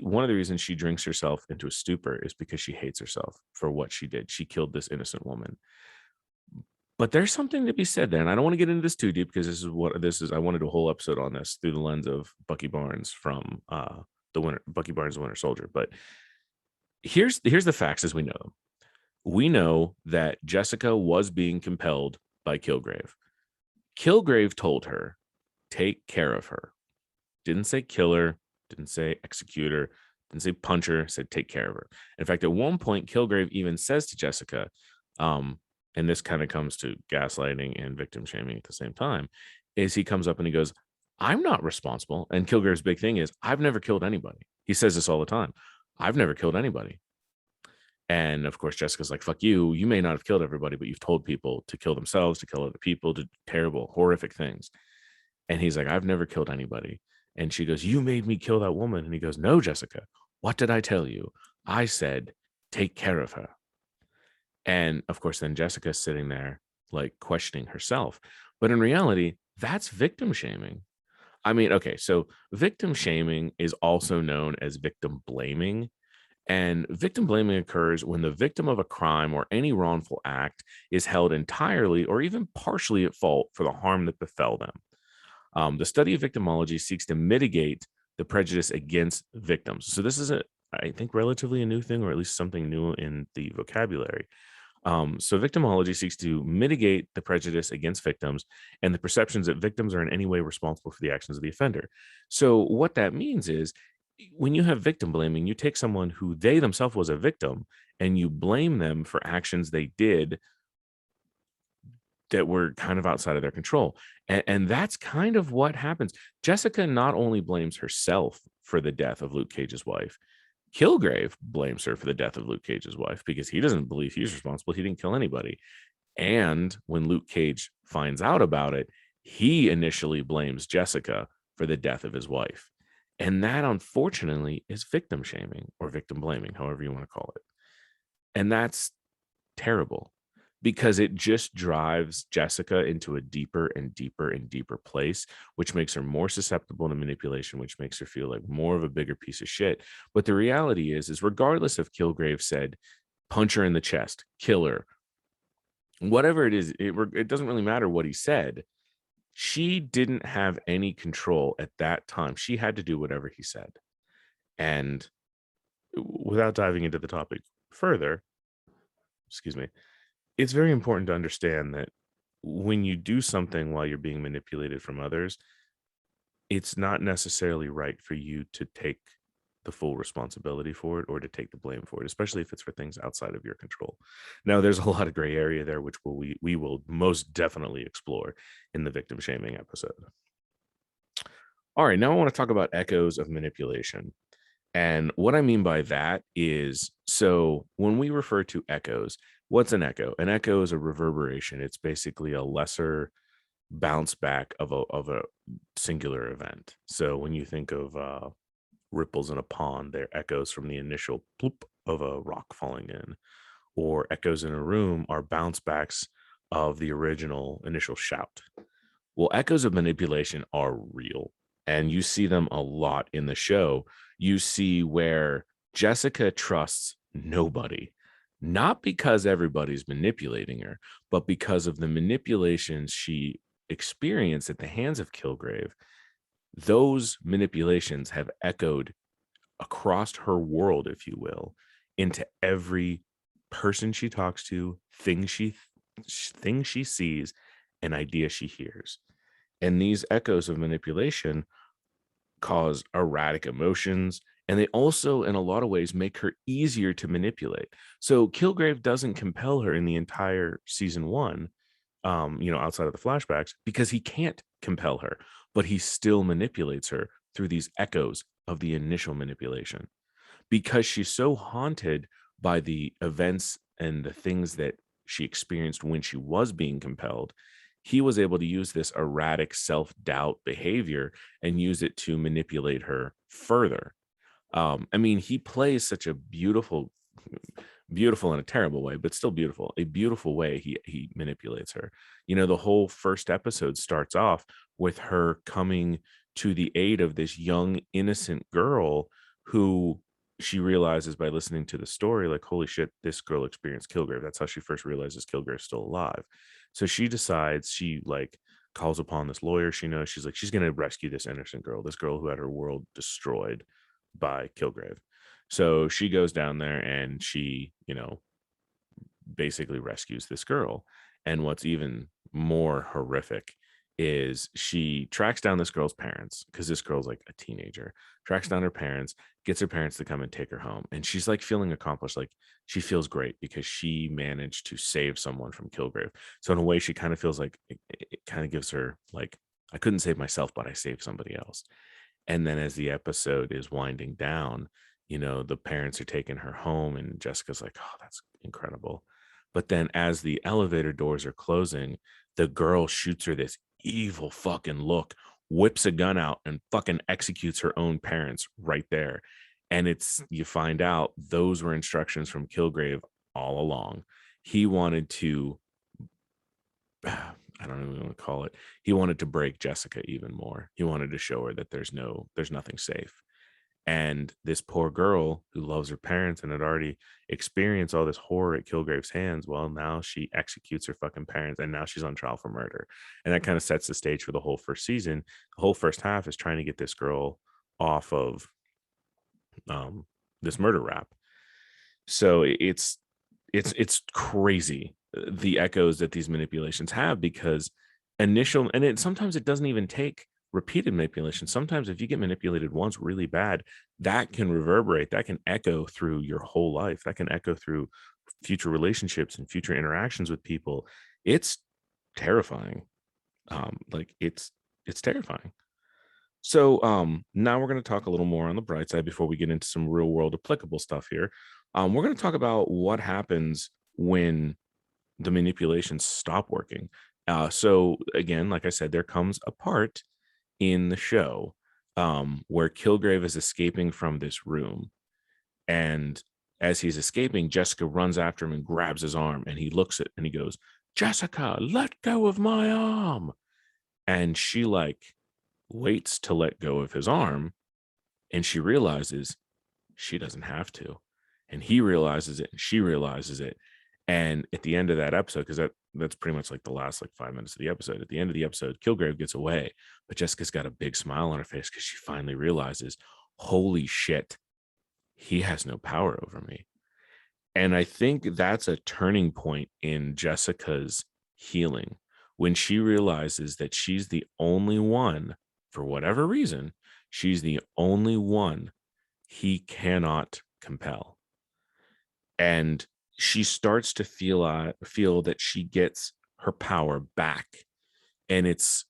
one of the reasons she drinks herself into a stupor is because she hates herself for what she did. She killed this innocent woman. But there's something to be said there, and I don't want to get into this too deep because this is. I wanted to do a whole episode on this through the lens of Bucky Barnes from Bucky Barnes, the Winter Soldier. But here's the facts as we know them. We know that Jessica was being compelled by Kilgrave. Kilgrave told her, take care of her. Didn't say kill her, didn't say execute her, didn't say punch her, said take care of her. In fact, at one point, Kilgrave even says to Jessica, and this kind of comes to gaslighting and victim shaming at the same time, is he comes up and he goes, I'm not responsible. And Kilgrave's big thing is, I've never killed anybody. He says this all the time. I've never killed anybody. And of course, Jessica's like, fuck you. You may not have killed everybody, but you've told people to kill themselves, to kill other people, to terrible, horrific things. And he's like, I've never killed anybody. And she goes, you made me kill that woman. And he goes, no, Jessica, what did I tell you? I said, take care of her. And of course, then Jessica's sitting there like questioning herself. But in reality, that's victim shaming. I mean, okay, so victim shaming is also known as victim blaming. And victim blaming occurs when the victim of a crime or any wrongful act is held entirely or even partially at fault for the harm that befell them. The study of victimology seeks to mitigate the prejudice against victims. So this is I think, relatively a new thing, or at least something new in the vocabulary. So victimology seeks to mitigate the prejudice against victims and the perceptions that victims are in any way responsible for the actions of the offender. So what that means is when you have victim blaming, you take someone who they themselves was a victim and you blame them for actions they did that were kind of outside of their control. And that's kind of what happens. Jessica not only blames herself for the death of Luke Cage's wife, Kilgrave blames her for the death of Luke Cage's wife because he doesn't believe he's responsible. He didn't kill anybody. And when Luke Cage finds out about it, he initially blames Jessica for the death of his wife. And that, unfortunately, is victim shaming or victim blaming, however you want to call it. And that's terrible because it just drives Jessica into a deeper and deeper and deeper place, which makes her more susceptible to manipulation, which makes her feel like more of a bigger piece of shit. But the reality is regardless if Kilgrave said, punch her in the chest, kill her, whatever it is, it doesn't really matter what he said. She didn't have any control at that time. She had to do whatever he said. And without diving into the topic further, excuse me, it's very important to understand that when you do something while you're being manipulated from others, it's not necessarily right for you to take the full responsibility for it or to take the blame for it, especially if it's for things outside of your control. Now, there's a lot of gray area there, which we will most definitely explore in the victim shaming episode. All right, now I want to talk about echoes of manipulation. And what I mean by that is, so when we refer to echoes, what's an echo? An echo is a reverberation. It's basically a lesser bounce back of a singular event. So when you think of ripples in a pond, they're echoes from the initial bloop of a rock falling in, or echoes in a room are bounce backs of the original initial shout. Well, echoes of manipulation are real, and you see them a lot in the show. You see where Jessica trusts nobody, not because everybody's manipulating her, but because of the manipulations she experienced at the hands of Kilgrave. Those manipulations have echoed across her world, if you will, into every person she talks to, thing she sees, an idea she hears. And these echoes of manipulation cause erratic emotions. And they also, in a lot of ways, make her easier to manipulate. So Kilgrave doesn't compel her in the entire season one, outside of the flashbacks, because he can't compel her, but he still manipulates her through these echoes of the initial manipulation because she's so haunted by the events and the things that she experienced when she was being compelled. He was able to use this erratic self-doubt behavior and use it to manipulate her further. I mean, he plays such a beautiful in a terrible way, but still beautiful, a beautiful way he manipulates her. The whole first episode starts off with her coming to the aid of this young innocent girl who she realizes by listening to the story, like, holy shit, this girl experienced Kilgrave. That's how she first realizes Kilgrave's still alive. So she decides, she like calls upon this lawyer she knows. She's like, she's going to rescue this innocent girl, this girl who had her world destroyed by Kilgrave. So she goes down there and she, basically rescues this girl. And what's even more horrific is she tracks down this girl's parents, because this girl's like a teenager, tracks down her parents, gets her parents to come and take her home. And she's like feeling accomplished. Like she feels great because she managed to save someone from Kilgrave. So in a way, she kind of feels like it kind of gives her like, I couldn't save myself, but I saved somebody else. And then as the episode is winding down, the parents are taking her home, and Jessica's like, oh, that's incredible. But then as the elevator doors are closing, the girl shoots her this evil fucking look, whips a gun out, and fucking executes her own parents right there. And you find out those were instructions from Kilgrave all along. He wanted to, I don't even want to call it, he wanted to break Jessica even more. He wanted to show her that there's nothing safe. And this poor girl who loves her parents and had already experienced all this horror at Kilgrave's hands, well, now she executes her fucking parents, and now she's on trial for murder. And that kind of sets the stage for the whole first season. The whole first half is trying to get this girl off of this murder rap. So it's crazy, the echoes that these manipulations have, because sometimes it doesn't even take repeated manipulation. Sometimes if you get manipulated once really bad, that can reverberate, that can echo through your whole life, that can echo through future relationships and future interactions with people. It's terrifying. Like it's terrifying. So now we're going to talk a little more on the bright side before we get into some real world applicable stuff here. We're going to talk about what happens when the manipulations stop working. So again, like I said, there comes a part in the show where Kilgrave is escaping from this room. And as he's escaping, Jessica runs after him and grabs his arm, and he looks at and he goes, "Jessica, let go of my arm." And she waits to let go of his arm, and she realizes she doesn't have to. And he realizes it, and she realizes it. And at the end of that episode, because that's pretty much like the last 5 minutes of the episode, at the end of the episode, Kilgrave gets away, but Jessica's got a big smile on her face because she finally realizes, holy shit, he has no power over me. And I think that's a turning point in Jessica's healing, when she realizes that she's the only one, for whatever reason, she's the only one he cannot compel. And she starts to feel that she gets her power back. And it's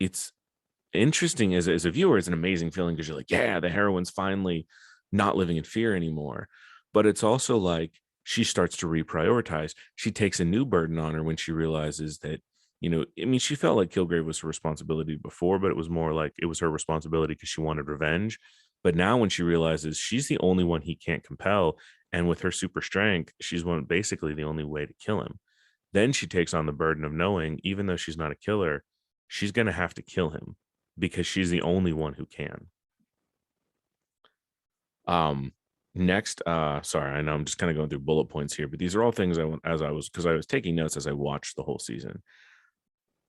it's interesting as a viewer. It's an amazing feeling because you're like, yeah, the heroine's finally not living in fear anymore. But it's also like she starts to reprioritize. She takes a new burden on her when she realizes that, she felt like Kilgrave was her responsibility before, but it was more like it was her responsibility because she wanted revenge. But now when she realizes she's the only one he can't compel, and with her super strength, she's basically the only way to kill him. Then she takes on the burden of knowing, even though she's not a killer, she's going to have to kill him because she's the only one who can. Next, sorry, I know I'm just kind of going through bullet points here, but these are all things because I was taking notes as I watched the whole season.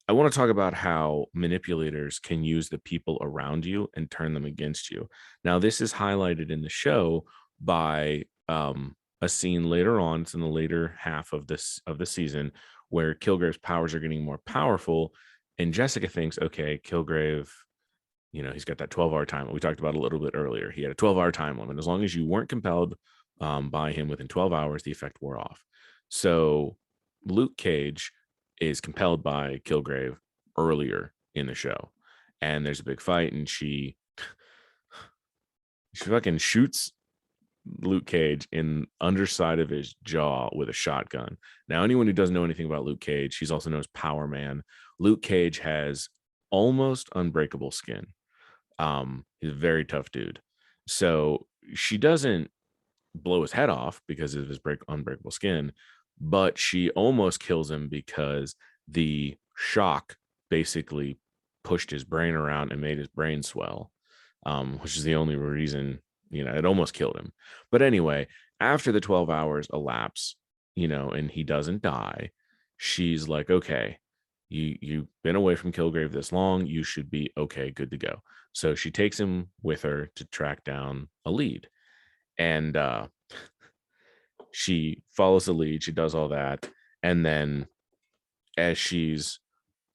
I want to talk about how manipulators can use the people around you and turn them against you. Now, this is highlighted in the show by a scene later on. It's in the later half of the season where Kilgrave's powers are getting more powerful, and Jessica thinks, okay, Kilgrave, he's got that 12-hour time we talked about a little bit earlier. He had a 12-hour time limit. As long as you weren't compelled by him within 12 hours, the effect wore off. So Luke Cage is compelled by Kilgrave earlier in the show, and there's a big fight, and she fucking shoots Luke Cage in underside of his jaw with a shotgun. Now, anyone who doesn't know anything about Luke Cage, he's also known as Power Man. Luke Cage has almost unbreakable skin. He's a very tough dude. So she doesn't blow his head off because of his unbreakable skin, but she almost kills him because the shock basically pushed his brain around and made his brain swell, which is the only reason, it almost killed him. But anyway, after the 12 hours elapse, and he doesn't die, she's like, okay, you've been away from Kilgrave this long, you should be okay, good to go. So she takes him with her to track down a lead, and she follows the lead, she does all that, and then as she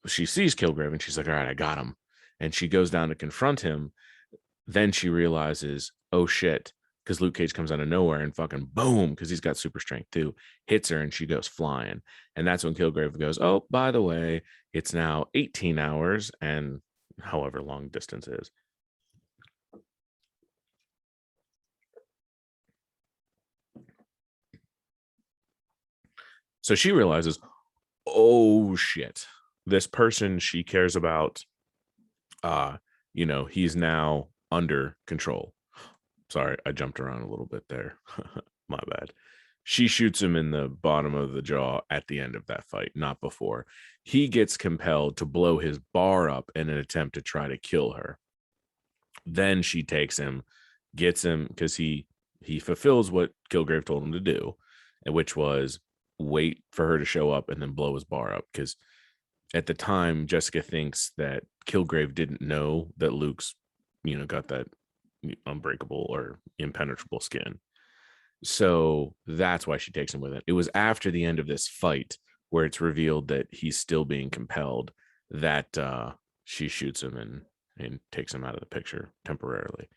sees Kilgrave and she's like, all right, I got him, and she goes down to confront him. Then she realizes, oh shit, because Luke Cage comes out of nowhere and fucking boom, because he's got super strength too, hits her and she goes flying. And that's when Kilgrave goes, oh, by the way, it's now 18 hours and however long distance is. So she realizes, oh shit, this person she cares about, he's now under control. Sorry, I jumped around a little bit there. My bad. She shoots him in the bottom of the jaw at the end of that fight, not before. He gets compelled to blow his bar up in an attempt to try to kill her. Then she takes him, gets him, because he fulfills what Kilgrave told him to do, which was wait for her to show up and then blow his bar up. Because at the time, Jessica thinks that Kilgrave didn't know that Luke's, got that unbreakable or impenetrable skin. So that's why she takes him with it. It was after the end of this fight where it's revealed that he's still being compelled that she shoots him and takes him out of the picture temporarily.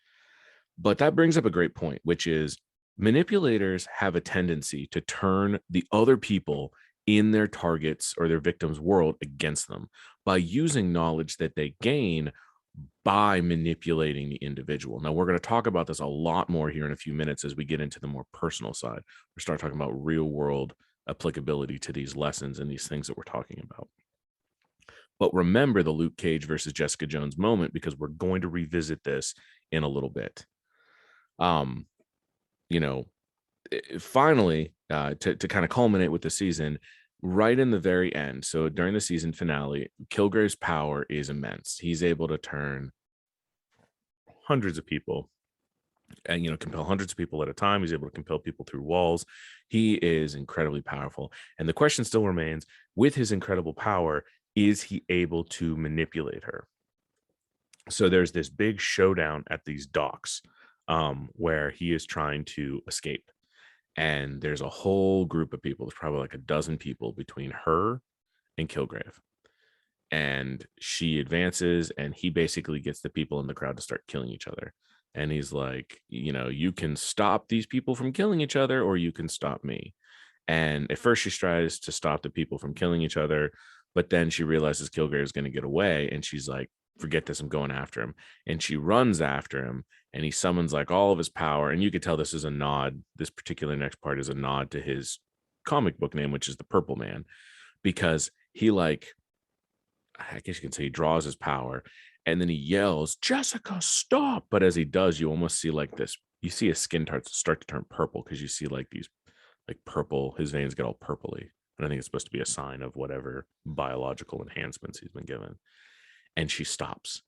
But that brings up a great point, which is manipulators have a tendency to turn the other people in their targets or their victims' world against them by using knowledge that they gain by manipulating the individual. Now, we're going to talk about this a lot more here in a few minutes as we get into the more personal side. We start talking about real world applicability to these lessons and these things that we're talking about. But remember the Luke Cage versus Jessica Jones moment, because we're going to revisit this in a little bit. Finally, to kind of culminate with the season, right in the very end, so during the season finale, Kilgrave's power is immense. He's able to turn hundreds of people and compel hundreds of people at a time. He's able to compel people through walls. He is incredibly powerful, and the question still remains, with his incredible power, is he able to manipulate her? So there's this big showdown at these docks where he is trying to escape. And there's a whole group of people. There's probably like a dozen people between her and Kilgrave. And she advances, and he basically gets the people in the crowd to start killing each other. And he's like, you can stop these people from killing each other, or you can stop me. And at first she tries to stop the people from killing each other, but then she realizes Kilgrave is going to get away, and she's like, forget this, I'm going after him. And she runs after him, and he summons like all of his power. And you could tell this is a nod. This particular next part is a nod to his comic book name, which is the Purple Man, because he, like, I guess you can say, he draws his power, and then he yells, Jessica, stop. But as he does, you almost see like this, you see his skin start to turn purple, because you see like these like purple, his veins get all purpley. And I think it's supposed to be a sign of whatever biological enhancements he's been given. And she stops.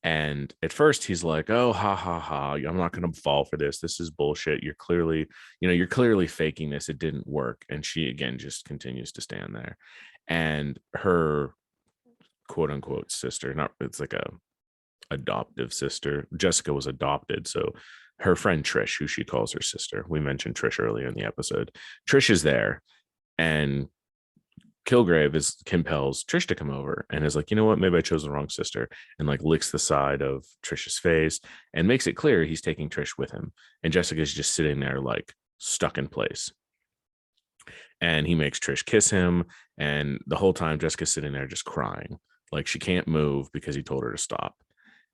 And at first he's like, oh, ha, ha, ha, I'm not going to fall for this. This is bullshit. You're clearly faking this. It didn't work. And she, again, just continues to stand there. And her quote unquote sister, it's like a adoptive sister. Jessica was adopted. So her friend Trish, who she calls her sister, we mentioned Trish earlier in the episode. Trish is there, and Kilgrave compels Trish to come over and is like, you know what, maybe I chose the wrong sister, and like licks the side of Trish's face and makes it clear he's taking Trish with him. And Jessica's just sitting there like stuck in place. And he makes Trish kiss him. And the whole time Jessica's sitting there just crying. Like she can't move because he told her to stop.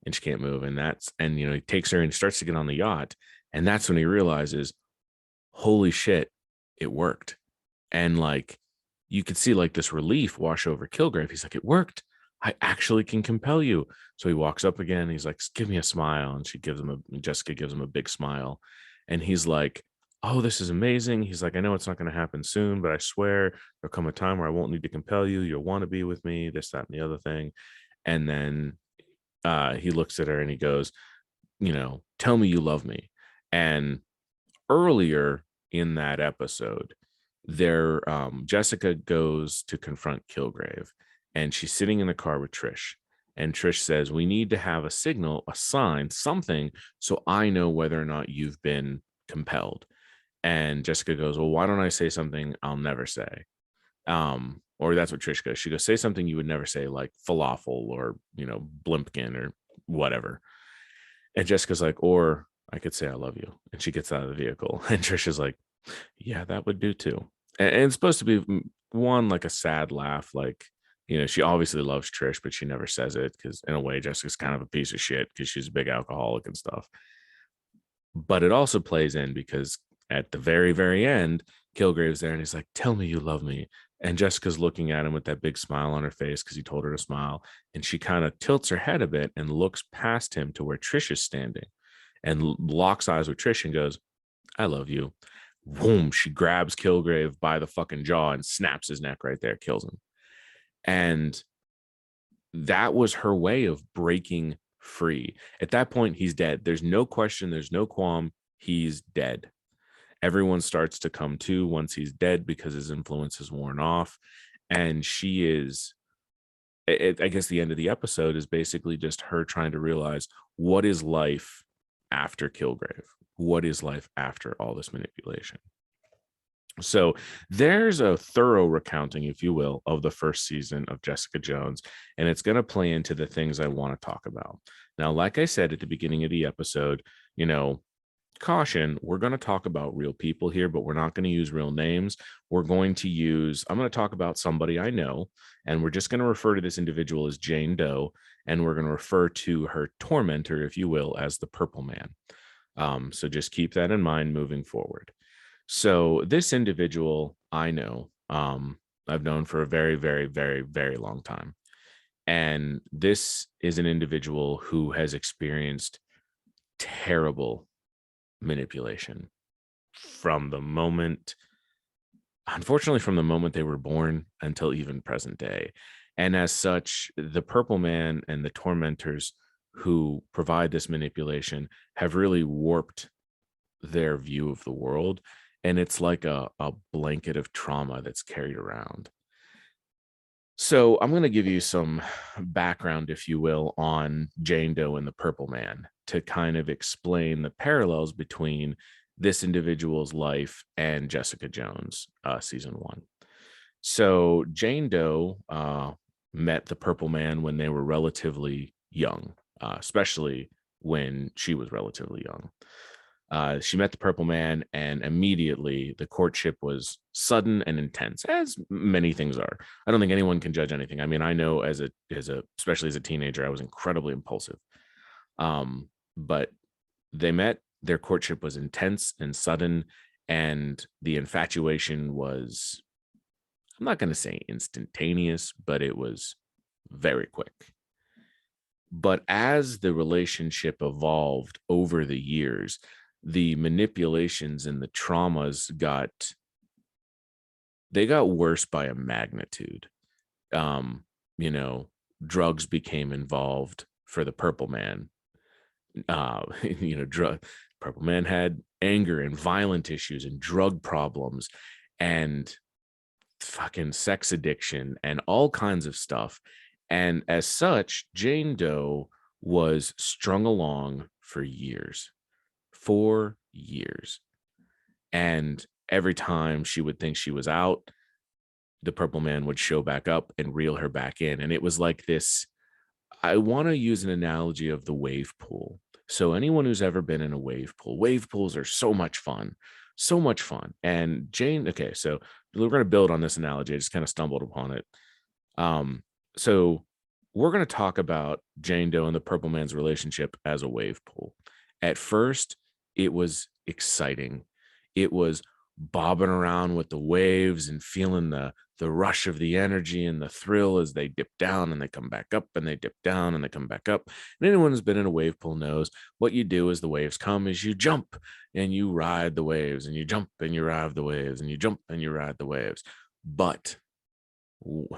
And she can't move. And he takes her and starts to get on the yacht. And that's when he realizes, holy shit, it worked. And like, you could see like this relief wash over Kilgrave. He's like, it worked. I actually can compel you. So he walks up again. He's like, give me a smile. And Jessica gives him a big smile. And he's like, oh, this is amazing. He's like, I know it's not going to happen soon, but I swear there'll come a time where I won't need to compel you. You'll want to be with me, this, that, and the other thing. And then he looks at her and he goes, tell me you love me. And earlier in that episode, Jessica goes to confront Kilgrave, and she's sitting in the car with Trish. And Trish says, we need to have a signal, a sign, something, so I know whether or not you've been compelled. And Jessica goes, well, why don't I say something I'll never say? Or that's what Trish goes. She goes, say something you would never say, like falafel or, blimpkin or whatever. And Jessica's like, or I could say I love you. And she gets out of the vehicle. And Trish is like, yeah, that would do too. And it's supposed to be one, like a sad laugh. Like, she obviously loves Trish, but she never says it because in a way, Jessica's kind of a piece of shit because she's a big alcoholic and stuff. But it also plays in because At the very, very end, Kilgrave's there and he's like, tell me you love me. And Jessica's looking at him with that big smile on her face because he told her to smile. And she kind of tilts her head a bit and looks past him to where Trish is standing and locks eyes with Trish and goes, I love you. Boom. She grabs Kilgrave by the fucking jaw and snaps his neck right there, kills him. And that was her way of breaking free. At that point, he's dead. There's no question. There's no qualm. He's dead. Everyone starts to come to once he's dead because his influence is worn off. And she is, I guess the end of the episode is basically just her trying to realize, what is life after Kilgrave? What is life after all this manipulation? So there's a thorough recounting, if you will, of the first season of Jessica Jones, and it's going to play into the things I want to talk about. Now, like I said at the beginning of the episode, caution, we're going to talk about real people here, but we're not going to use real names. I'm going to talk about somebody I know, and we're just going to refer to this individual as Jane Doe, and we're going to refer to her tormentor, if you will, as the Purple Man. So just keep that in mind moving forward. So this individual I know, I've known for a very, very, very, very long time. And this is an individual who has experienced terrible manipulation unfortunately, from the moment they were born until even present day. And as such, the Purple Man and the tormentors who provide this manipulation have really warped their view of the world. And it's like a blanket of trauma that's carried around. So I'm going to give you some background, if you will, on Jane Doe and the Purple Man to kind of explain the parallels between this individual's life and Jessica Jones, season 1. So Jane Doe met the Purple Man when they were relatively young, especially when she was relatively young. She met the Purple Man, and immediately the courtship was sudden and intense, as many things are. I don't think anyone can judge anything. I mean, I know especially as a teenager, I was incredibly impulsive. But they met, their courtship was intense and sudden, and the infatuation was, I'm not going to say instantaneous, but it was very quick. But as the relationship evolved over the years, the manipulations and the traumas got worse by a magnitude. Drugs became involved for the Purple Man. Purple Man had anger and violent issues and drug problems and fucking sex addiction and all kinds of stuff. And as such, Jane Doe was strung along for years. 4 years. And every time she would think she was out, the Purple Man would show back up and reel her back in. And it was like this, I want to use an analogy of the wave pool. So anyone who's ever been in a wave pools are so much fun. So much fun. And Jane, okay, so we're going to build on this analogy. I just kind of stumbled upon it. So we're going to talk about Jane Doe and the Purple Man's relationship as a wave pool. At first, it was exciting. It was bobbing around with the waves and feeling the rush of the energy and the thrill as they dip down and they come back up and they dip down and they come back up. And anyone who's been in a wave pool knows what you do as the waves come is you jump and you ride the waves and you jump and you ride the waves and you jump and you ride the waves. But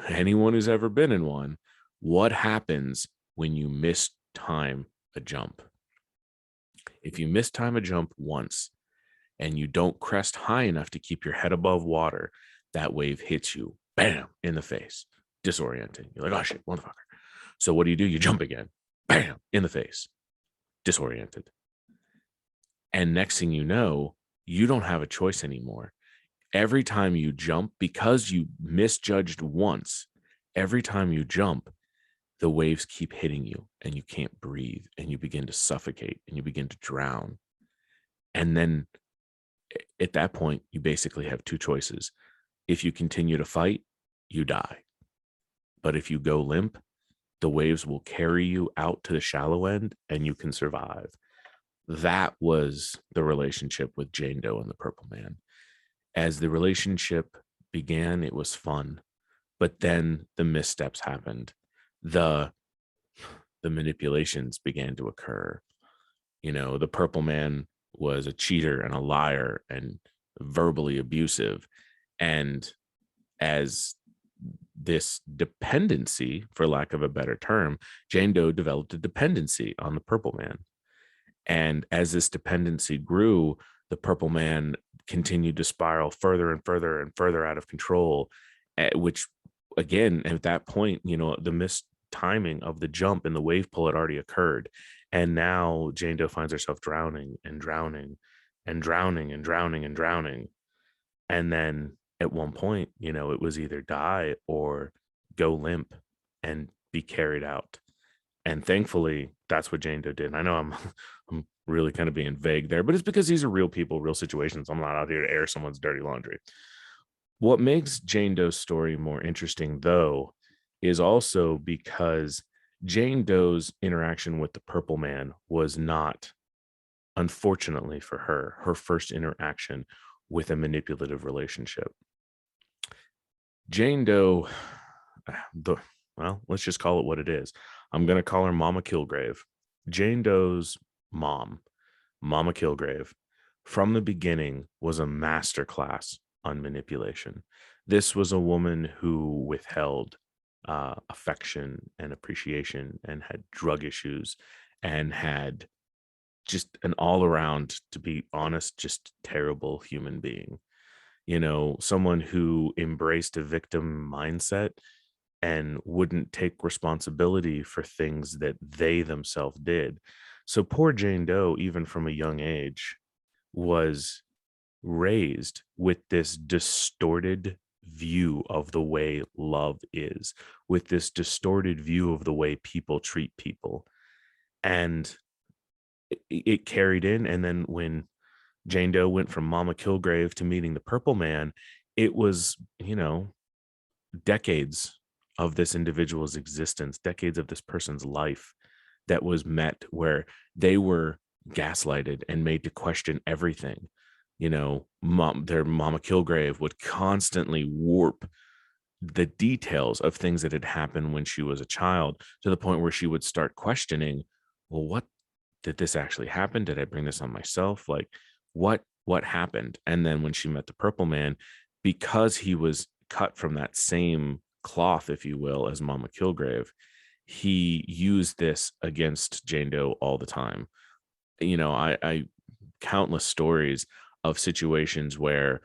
anyone who's ever been in one, what happens when you miss time a jump? If you miss time a jump once and you don't crest high enough to keep your head above water, that wave hits you, bam, in the face, disorienting. You're like, oh shit, motherfucker. So what do? You jump again, bam, in the face, disoriented. And next thing you know, you don't have a choice anymore. Every time you jump, because you misjudged once, every time you jump, the waves keep hitting you and you can't breathe and you begin to suffocate and you begin to drown. And then at that point, you basically have two choices. If you continue to fight, you die. But if you go limp, the waves will carry you out to the shallow end and you can survive. That was the relationship with Jane Doe and the Purple Man. As the relationship began, it was fun, but then the missteps happened. The the manipulations began to occur. The Purple Man was a cheater and a liar and verbally abusive. And as this dependency, for lack of a better term, Jane Doe developed a dependency on the Purple Man. And as this dependency grew, the Purple Man continued to spiral further and further and further out of control, which, again, at that point, the missed timing of the jump and the wave pull had already occurred. And now Jane Doe finds herself drowning and drowning and drowning and drowning and drowning. And then at one point, it was either die or go limp and be carried out. And thankfully, that's what Jane Doe did. And I know I'm really kind of being vague there, but it's because these are real people, real situations. I'm not out here to air someone's dirty laundry. What makes Jane Doe's story more interesting, though, is also because Jane Doe's interaction with the Purple Man was not, unfortunately for her, her first interaction with a manipulative relationship. Jane Doe, well, let's just call it what it is. I'm going to call her Mama Kilgrave. Jane Doe's mom, Mama Kilgrave, from the beginning was a masterclass on manipulation. This was a woman who withheld affection and appreciation and had drug issues and had just an all around, to be honest, just terrible human being. Someone who embraced a victim mindset and wouldn't take responsibility for things that they themselves did. So poor Jane Doe, even from a young age, was raised with this distorted view of the way love is, with this distorted view of the way people treat people. And it carried in. And then when Jane Doe went from Mama Kilgrave to meeting the Purple Man, it was, decades of this individual's existence, decades of this person's life that was met where they were gaslighted and made to question everything. Their Mama Kilgrave would constantly warp the details of things that had happened when she was a child to the point where she would start questioning, well, what did this actually happen? Did I bring this on myself? Like, what happened? And then when she met the Purple Man, because he was cut from that same cloth, if you will, as Mama Kilgrave, he used this against Jane Doe all the time. I countless stories of situations where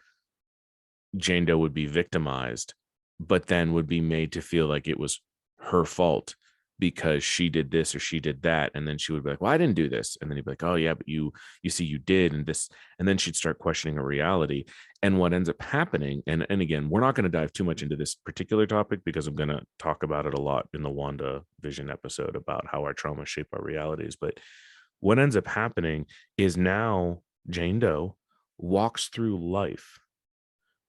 Jane Doe would be victimized, but then would be made to feel like it was her fault because she did this or she did that. And then she would be like, well, I didn't do this. And then he'd be like, oh yeah, but you see, you did. And this, and then she'd start questioning her reality. And what ends up happening, and again, we're not going to dive too much into this particular topic because I'm going to talk about it a lot in the Wanda Vision episode about how our trauma shape our realities. But what ends up happening is now Jane Doe walks through life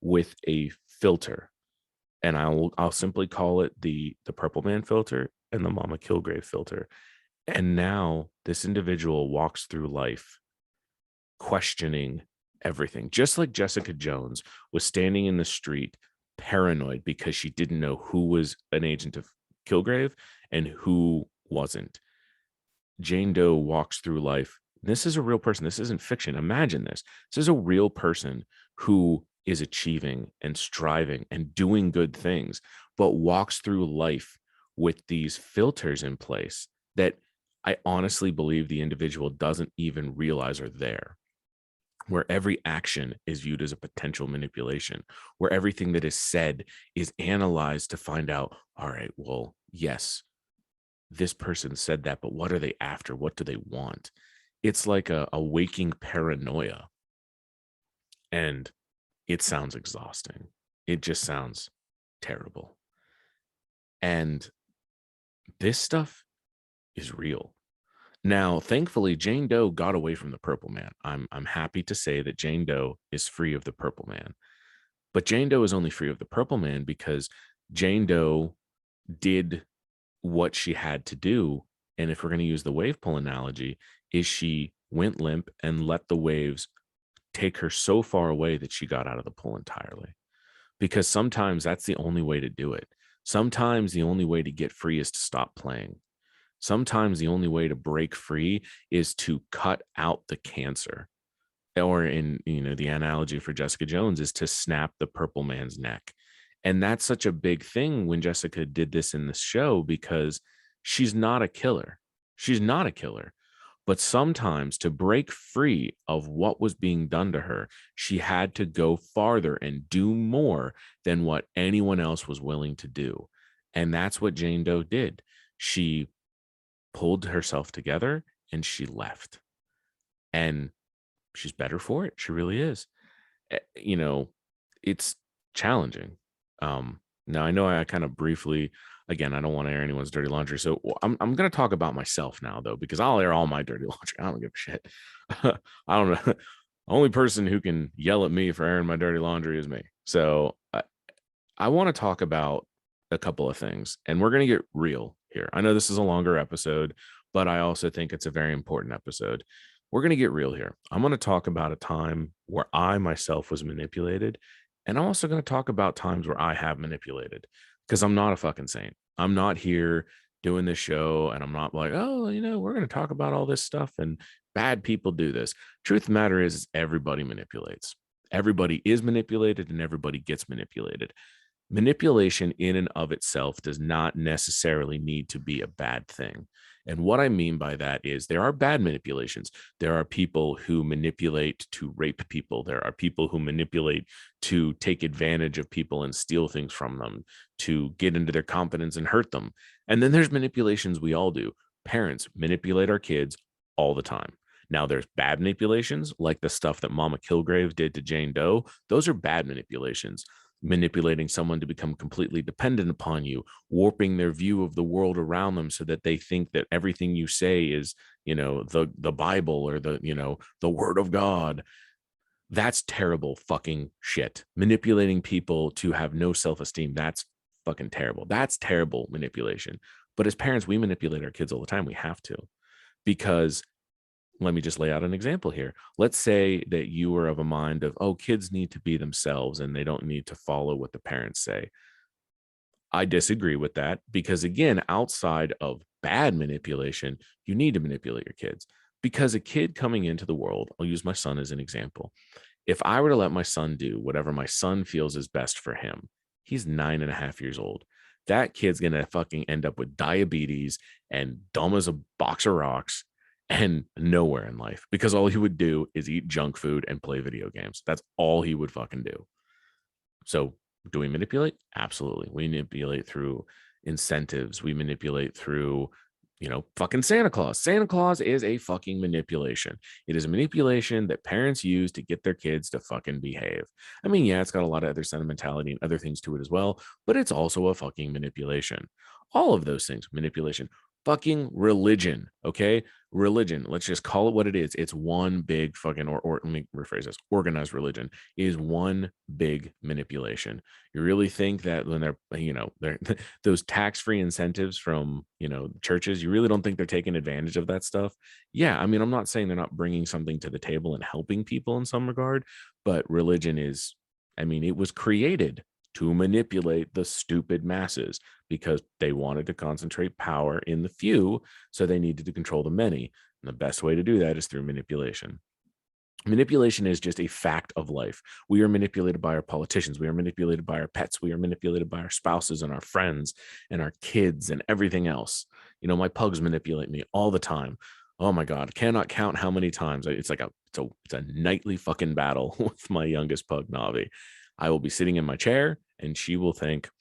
with a filter, and I'll simply call it the Purple Man filter and the Mama Kilgrave filter. And now this individual walks through life questioning everything, just like Jessica Jones was standing in the street paranoid because she didn't know who was an agent of Kilgrave and who wasn't. Jane Doe walks through life. This is a real person. This isn't fiction. Imagine this. This is a real person who is achieving and striving and doing good things, but walks through life with these filters in place that I honestly believe the individual doesn't even realize are there, where every action is viewed as a potential manipulation, where everything that is said is analyzed to find out, all right, well, yes, this person said that, but what are they after? What do they want? It's like a waking paranoia. And it sounds exhausting. It just sounds terrible. And this stuff is real. Now, thankfully, Jane Doe got away from the Purple Man. I'm happy to say that Jane Doe is free of the Purple Man. But Jane Doe is only free of the Purple Man because Jane Doe did what she had to do. And if we're going to use the wave pull analogy, is she went limp, and let the waves take her so far away that she got out of the pool entirely. Because sometimes that's the only way to do it. Sometimes the only way to get free is to stop playing. Sometimes the only way to break free is to cut out the cancer. Or in, the analogy for Jessica Jones is to snap the purple man's neck. And that's such a big thing when Jessica did this in the show, because she's not a killer. She's not a killer. But sometimes to break free of what was being done to her, she had to go farther and do more than what anyone else was willing to do. And that's what Jane Doe did. She pulled herself together and she left. And she's better for it. She really is. It's challenging. Now I know I kind of briefly, again, I don't want to air anyone's dirty laundry. So I'm going to talk about myself now, though, because I'll air all my dirty laundry. I don't give a shit. I don't know. The only person who can yell at me for airing my dirty laundry is me. So I want to talk about a couple of things, and we're going to get real here. I know this is a longer episode, but I also think it's a very important episode. We're going to get real here. I'm going to talk about a time where I myself was manipulated. And I'm also going to talk about times where I have manipulated, because I'm not a fucking saint. I'm not here doing this show and I'm not like, oh, we're going to talk about all this stuff and bad people do this. Truth of the matter is everybody manipulates. Everybody is manipulated and everybody gets manipulated. Manipulation in and of itself does not necessarily need to be a bad thing. And what I mean by that is there are bad manipulations. There are people who manipulate to rape people. There are people who manipulate to take advantage of people and steal things from them, to get into their confidence and hurt them. And then there's manipulations we all do. Parents manipulate our kids all the time. Now, there's bad manipulations like the stuff that Mama Kilgrave did to Jane Doe. Those are bad manipulations. Manipulating someone to become completely dependent upon you, warping their view of the world around them so that they think that everything you say is, the Bible or the word of God. That's terrible fucking shit. Manipulating people to have no self-esteem. That's fucking terrible. That's terrible manipulation. But as parents, we manipulate our kids all the time. We have to, because let me just lay out an example here. Let's say that you are of a mind of, oh, kids need to be themselves and they don't need to follow what the parents say. I disagree with that, because, again, outside of bad manipulation, you need to manipulate your kids, because a kid coming into the world, I'll use my son as an example. If I were to let my son do whatever my son feels is best for him, he's 9.5 years old. That kid's going to fucking end up with diabetes and dumb as a box of rocks and nowhere in life, because all he would do is eat junk food and play video games. That's all he would fucking do. So do we manipulate? Absolutely. We manipulate through incentives. We manipulate through, fucking Santa Claus. Santa Claus is a fucking manipulation. It is a manipulation that parents use to get their kids to fucking behave. I mean, yeah, it's got a lot of other sentimentality and other things to it as well, but it's also a fucking manipulation. All of those things, manipulation. Fucking religion, okay? Religion, let's just call it what it is. It's one big fucking, or let me rephrase this, organized religion is one big manipulation. You really think that when they're those tax-free incentives from, churches, you really don't think they're taking advantage of that stuff? Yeah, I mean, I'm not saying they're not bringing something to the table and helping people in some regard, but religion is, I mean, it was created to manipulate the stupid masses, because they wanted to concentrate power in the few, so they needed to control the many. And the best way to do that is through manipulation. Manipulation is just a fact of life. We are manipulated by our politicians. We are manipulated by our pets. We are manipulated by our spouses and our friends and our kids and everything else. My pugs manipulate me all the time. Oh my God, cannot count how many times. It's like it's a nightly fucking battle with my youngest pug, Navi. I will be sitting in my chair and she will think,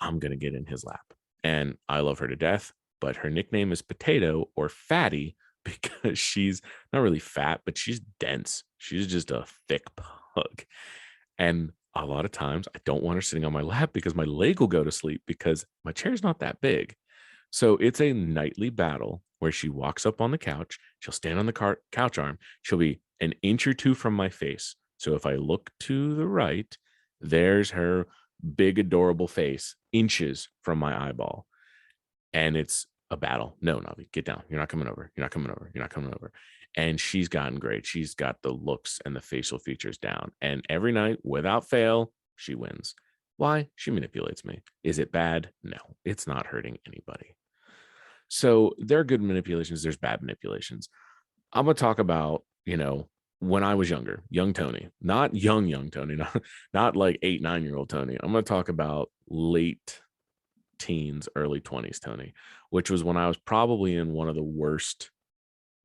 I'm going to get in his lap. And I love her to death, but her nickname is Potato or Fatty, because she's not really fat, but she's dense. She's just a thick pug. And a lot of times I don't want her sitting on my lap because my leg will go to sleep, because my chair's not that big. So it's a nightly battle where she walks up on the couch. She'll stand on the couch arm. She'll be an inch or two from my face. So if I look to the right, there's her big, adorable face, inches from my eyeball. And it's a battle. No, Navi, get down. You're not coming over. You're not coming over. You're not coming over. And she's gotten great. She's got the looks and the facial features down. And every night, without fail, she wins. Why? She manipulates me. Is it bad? No, it's not hurting anybody. So there are good manipulations, there's bad manipulations. I'm gonna talk about, when I was younger, young Tony, not young Tony, not like 8, 9-year-old Tony. I'm gonna talk about late teens, early 20s Tony, which was when I was probably in one of the worst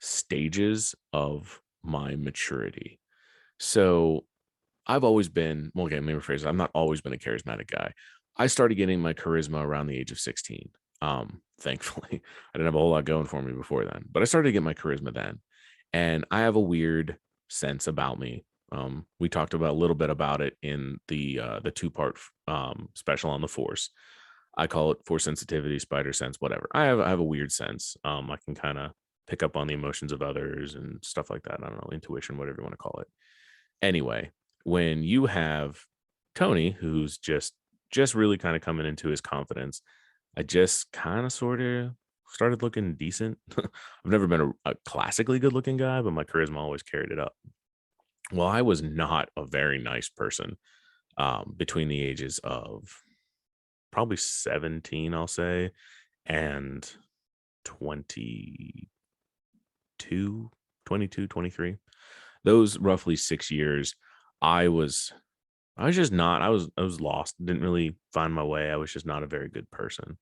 stages of my maturity. So I've always been, well, okay, let me rephrase it. I've not always been a charismatic guy. I started getting my charisma around the age of 16. Thankfully, I didn't have a whole lot going for me before then, but I started to get my charisma then. And I have a weird sense about me. We talked about a little bit about it in the 2-part special on the Force. I call it Force sensitivity, spider sense, whatever. I have a weird sense. I can kind of pick up on the emotions of others and stuff like that. I don't know, intuition, whatever you want to call it. Anyway, when you have Tony, who's just really kind of coming into his confidence, I just kind of sort of started looking decent. I've never been a classically good looking guy, but my charisma always carried it up. Well, I was not a very nice person between the ages of probably 17, I'll say, and 22, 22, 23. Those roughly 6 years, I was just not, I was lost, didn't really find my way. I was just not a very good person.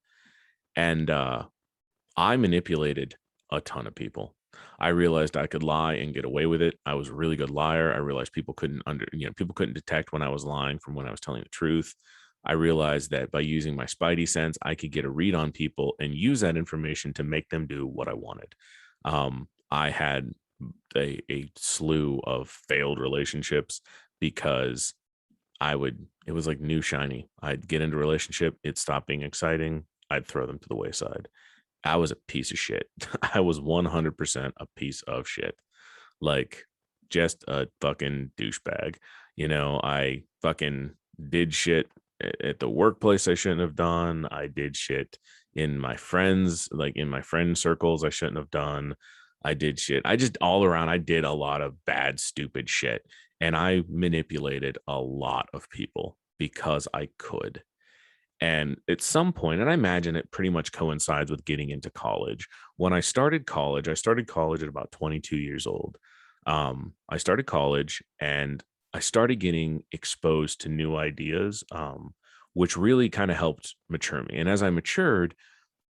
And I manipulated a ton of people. I realized I could lie and get away with it. I was a really good liar. I realized people couldn't detect when I was lying from when I was telling the truth. I realized that by using my spidey sense, I could get a read on people and use that information to make them do what I wanted. I had a slew of failed relationships because it was like new shiny. I'd get into a relationship, it stopped being exciting. I'd throw them to the wayside. I was a piece of shit. I was 100% a piece of shit. Like just a fucking douchebag. I fucking did shit at the workplace I shouldn't have done. I did shit in my friends, like in my friend circles I shouldn't have done. I did shit. I just all around, I did a lot of bad, stupid shit. And I manipulated a lot of people because I could. And at some point, and I imagine it pretty much coincides with getting into college. When I started college at about 22 years old. I started college and I started getting exposed to new ideas, which really kind of helped mature me. And as I matured,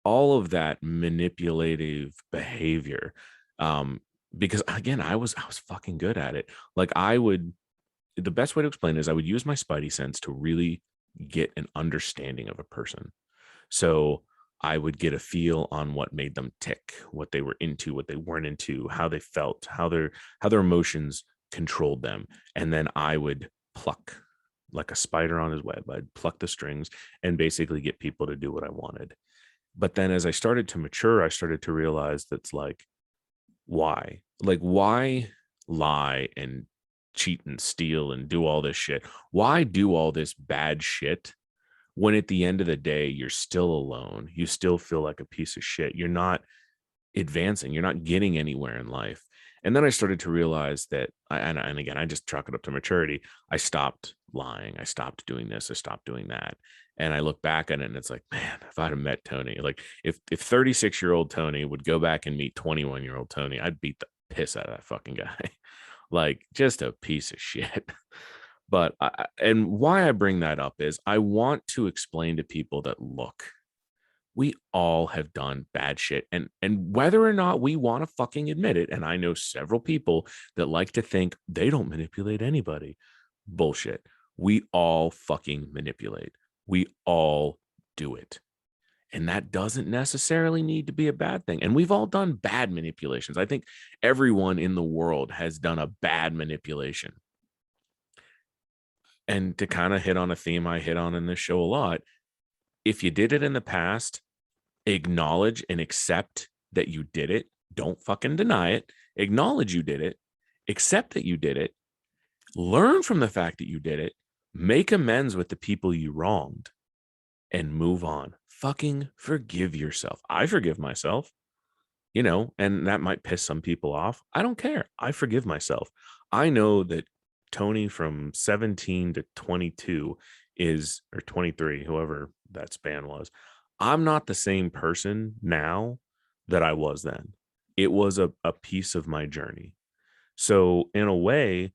all of that manipulative behavior, um, because again, I was fucking good at it. Like the best way to explain it is I would use my spidey sense to really get an understanding of a person. So I would get a feel on what made them tick, what they were into, what they weren't into, how they felt, how their emotions controlled them. And then I would pluck like a spider on his web. I'd pluck the strings and basically get people to do what I wanted. But then as I started to mature, I started to realize that's like, why? Like, why lie and cheat and steal and do all this shit? Why do all this bad shit when at the end of the day, you're still alone? You still feel like a piece of shit. You're not advancing, you're not getting anywhere in life. And then I started to realize that, and again, I just chalk it up to maturity. I stopped lying. I stopped doing this. I stopped doing that. And I look back at it and it's like, man, if I'd have met Tony, like if 36-year-old Tony would go back and meet 21-year-old Tony, I'd beat the piss out of that fucking guy. Like just a piece of shit. But and why I bring that up is I want to explain to people that, look, we all have done bad shit, and whether or not we want to fucking admit it, and I know several people that like to think they don't manipulate anybody. Bullshit. We all fucking manipulate. We all do it. And that doesn't necessarily need to be a bad thing. And we've all done bad manipulations. I think everyone in the world has done a bad manipulation. And to kind of hit on a theme I hit on in this show a lot, if you did it in the past, acknowledge and accept that you did it. Don't fucking deny it. Acknowledge you did it. Accept that you did it. Learn from the fact that you did it. Make amends with the people you wronged and move on. Fucking forgive yourself. I forgive myself. and that might piss some people off. I don't care. I forgive myself. I know that Tony from 17 to 22 or 23, whoever that span was. I'm not the same person now that I was then. It was a piece of my journey. So in a way,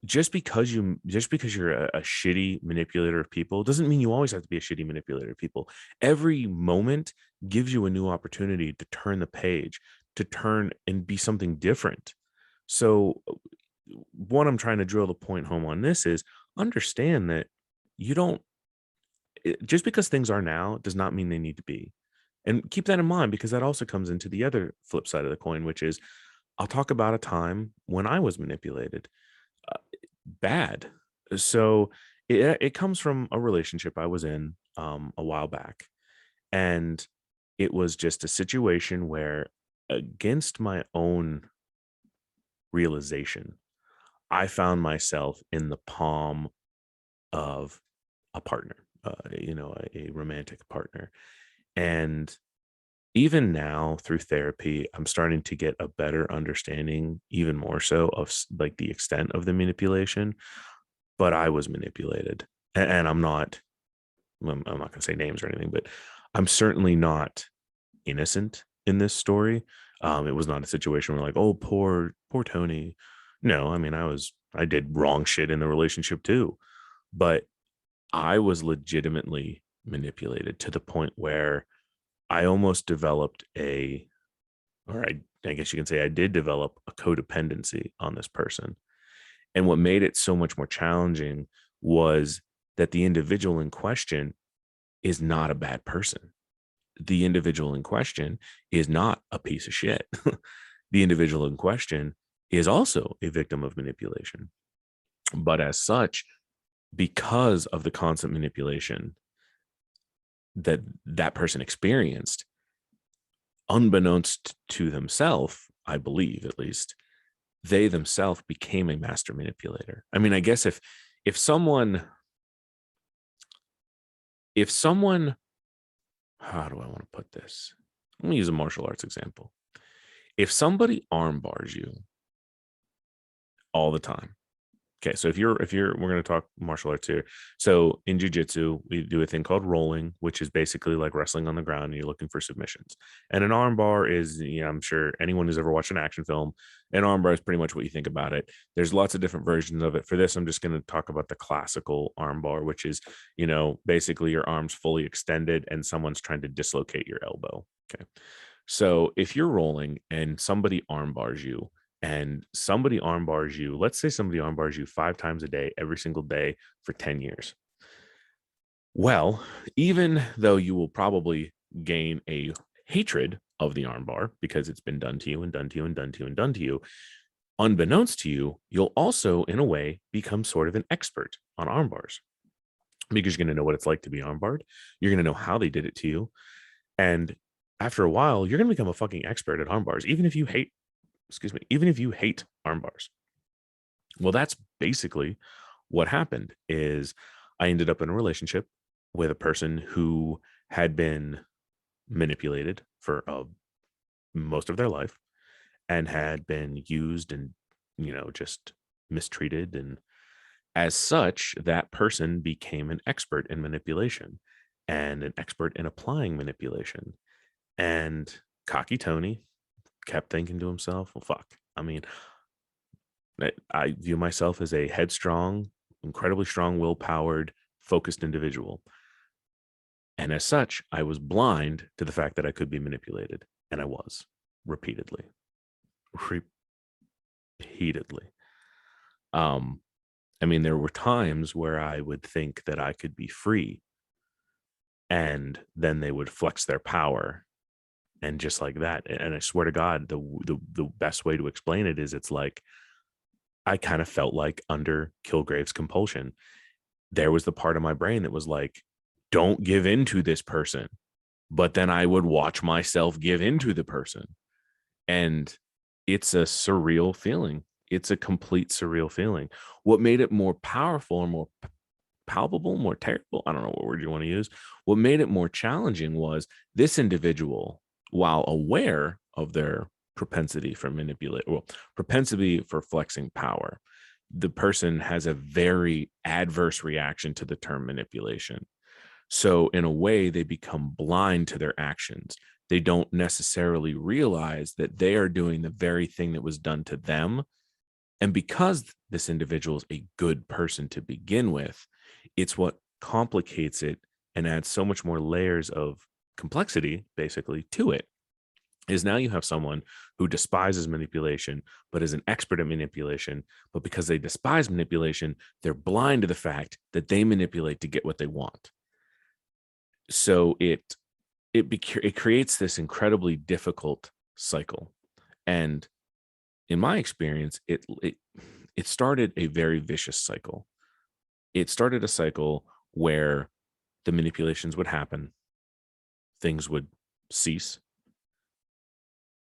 just because you're a shitty manipulator of people doesn't mean you always have to be a shitty manipulator of people. Every moment gives you a new opportunity to turn the page, to turn and be something different. So what I'm trying to drill the point home on this is understand that you don't just because things are now does not mean they need to be. And keep that in mind, because that also comes into the other flip side of the coin, which is I'll talk about a time when I was manipulated bad. So it comes from a relationship I was in a while back. And it was just a situation where, against my own realization, I found myself in the palm of a partner, a romantic partner. And even now through therapy, I'm starting to get a better understanding, even more so, of like the extent of the manipulation. But I was manipulated, and I'm not going to say names or anything, but I'm certainly not innocent in this story. It was not a situation where like, oh, poor Tony. No, I mean, I did wrong shit in the relationship too, but I was legitimately manipulated to the point where I almost developed I guess you can say I did develop a codependency on this person. And what made it so much more challenging was that the individual in question is not a bad person. The individual in question is not a piece of shit. The individual in question is also a victim of manipulation. But as such, because of the constant manipulation that that person experienced, unbeknownst to themselves, I believe at least, they themselves became a master manipulator. I mean, I guess if someone if someone how do I want to put this? Let me use a martial arts example. If somebody arm bars you all the time. Okay, so if you're we're going to talk martial arts here. So in jiu-jitsu, we do a thing called rolling, which is basically like wrestling on the ground and you're looking for submissions. And an arm bar is, I'm sure anyone who's ever watched an action film, an arm bar is pretty much what you think about it. There's lots of different versions of it. For this, I'm just going to talk about the classical arm bar, which is, basically your arms fully extended and someone's trying to dislocate your elbow. Okay. So if you're rolling and somebody arm bars you, let's say somebody arm bars you 5 times a day, every single day for 10 years. Well, even though you will probably gain a hatred of the armbar because it's been done to you and done to you and done to you and done to you, unbeknownst to you, you'll also, in a way, become sort of an expert on armbars because you're going to know what it's like to be armbarred. You're going to know how they did it to you. And after a while, you're going to become a fucking expert at armbars, even if you hate arm bars. Well, that's basically what happened is I ended up in a relationship with a person who had been manipulated for most of their life and had been used and, just mistreated. And as such, that person became an expert in manipulation and an expert in applying manipulation. And cocky Tony kept thinking to himself, well, fuck. I mean, I view myself as a headstrong, incredibly strong, will-powered, focused individual. And as such, I was blind to the fact that I could be manipulated. And I was repeatedly. Repeatedly. I mean, there were times where I would think that I could be free. And then they would flex their power. And just like that. And I swear to God, the best way to explain it is it's like I kind of felt like under Kilgrave's compulsion. There was the part of my brain that was like, don't give in to this person. But then I would watch myself give into the person. And it's a surreal feeling. It's a complete surreal feeling. What made it more powerful and more palpable, more terrible, I don't know what word you want to use. What made it more challenging was this individual, while aware of their propensity for propensity for flexing power. The person has a very adverse reaction to the term manipulation. So, in a way, they become blind to their actions. They don't necessarily realize that they are doing the very thing that was done to them. And because this individual is a good person to begin with, it's what complicates it and adds so much more layers of complexity, basically, to it. Is now you have someone who despises manipulation, but is an expert at manipulation. But because they despise manipulation, they're blind to the fact that they manipulate to get what they want. So it creates this incredibly difficult cycle. And in my experience, it started a very vicious cycle. It started a cycle where the manipulations would happen, things would cease,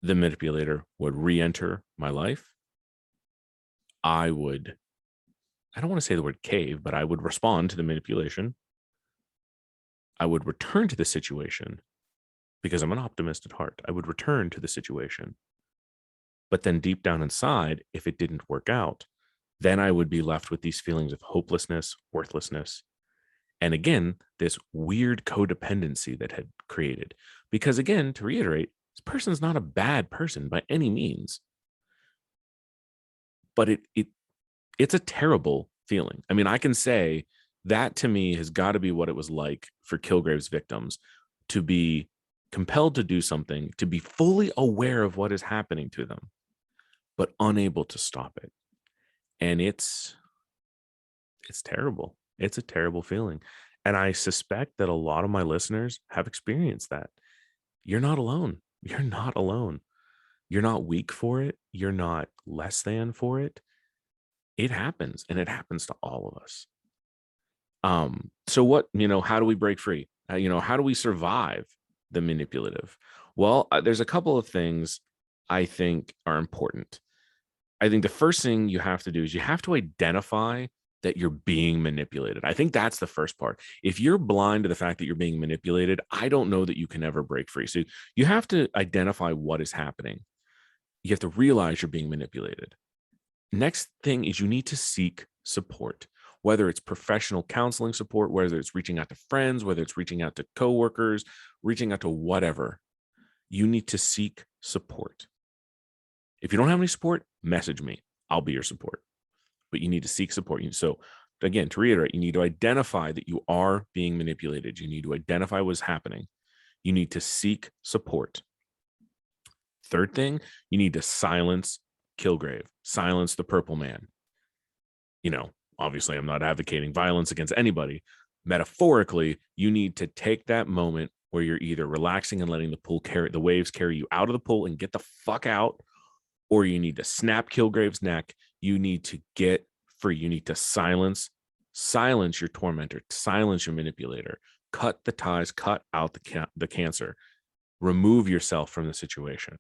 the manipulator would re-enter my life. I don't want to say the word cave, but I would respond to the manipulation. I would return to the situation because I'm an optimist at heart. I would return to the situation. But then deep down inside, if it didn't work out, then I would be left with these feelings of hopelessness, worthlessness. And again, this weird codependency that had created. Because again, to reiterate, this person's not a bad person by any means. But it's a terrible feeling. I mean, I can say that to me has got to be what it was like for Kilgrave's victims to be compelled to do something, to be fully aware of what is happening to them, but unable to stop it. And it's terrible. It's a terrible feeling. And I suspect that a lot of my listeners have experienced that. You're not alone. You're not alone. You're not weak for it. You're not less than for it. It happens, and it happens to all of us. So what, how do we break free? How do we survive the manipulative? Well, there's a couple of things I think are important. I think the first thing you have to do is you have to identify that you're being manipulated. I think that's the first part. If you're blind to the fact that you're being manipulated, I don't know that you can ever break free. So you have to identify what is happening. You have to realize you're being manipulated. Next thing is you need to seek support, whether it's professional counseling support, whether it's reaching out to friends, whether it's reaching out to coworkers, reaching out to whatever. You need to seek support. If you don't have any support, message me. I'll be your support. But you need to seek support. So again, to reiterate, you need to identify that you are being manipulated. You need to identify what's happening. You need to seek support. Third thing, you need to silence Kilgrave, silence the purple man. Obviously I'm not advocating violence against anybody. Metaphorically, you need to take that moment where you're either relaxing and letting the waves carry you out of the pool and get the fuck out, or you need to snap Kilgrave's neck. You need to get free. You need to silence your tormentor, silence your manipulator, cut the ties, cut out the cancer, remove yourself from the situation.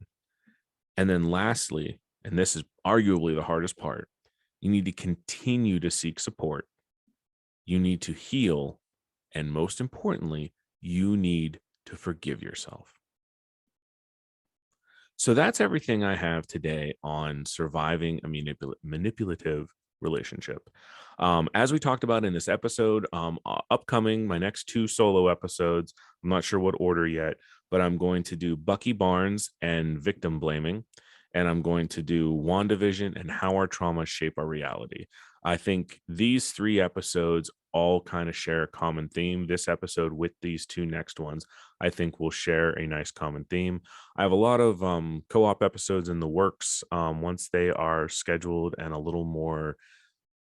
And then lastly, and this is arguably the hardest part, you need to continue to seek support. You need to heal. And most importantly, you need to forgive yourself. So that's everything I have today on surviving a manipulative relationship. As we talked about in this episode, upcoming, my next 2 solo episodes, I'm not sure what order yet, but I'm going to do Bucky Barnes and victim blaming. And I'm going to do WandaVision and how our traumas shape our reality. I think these 3 episodes all kind of share a common theme. This episode with these 2 next ones, I think will share a nice common theme. I have a lot of co-op episodes in the works. Once they are scheduled and a little more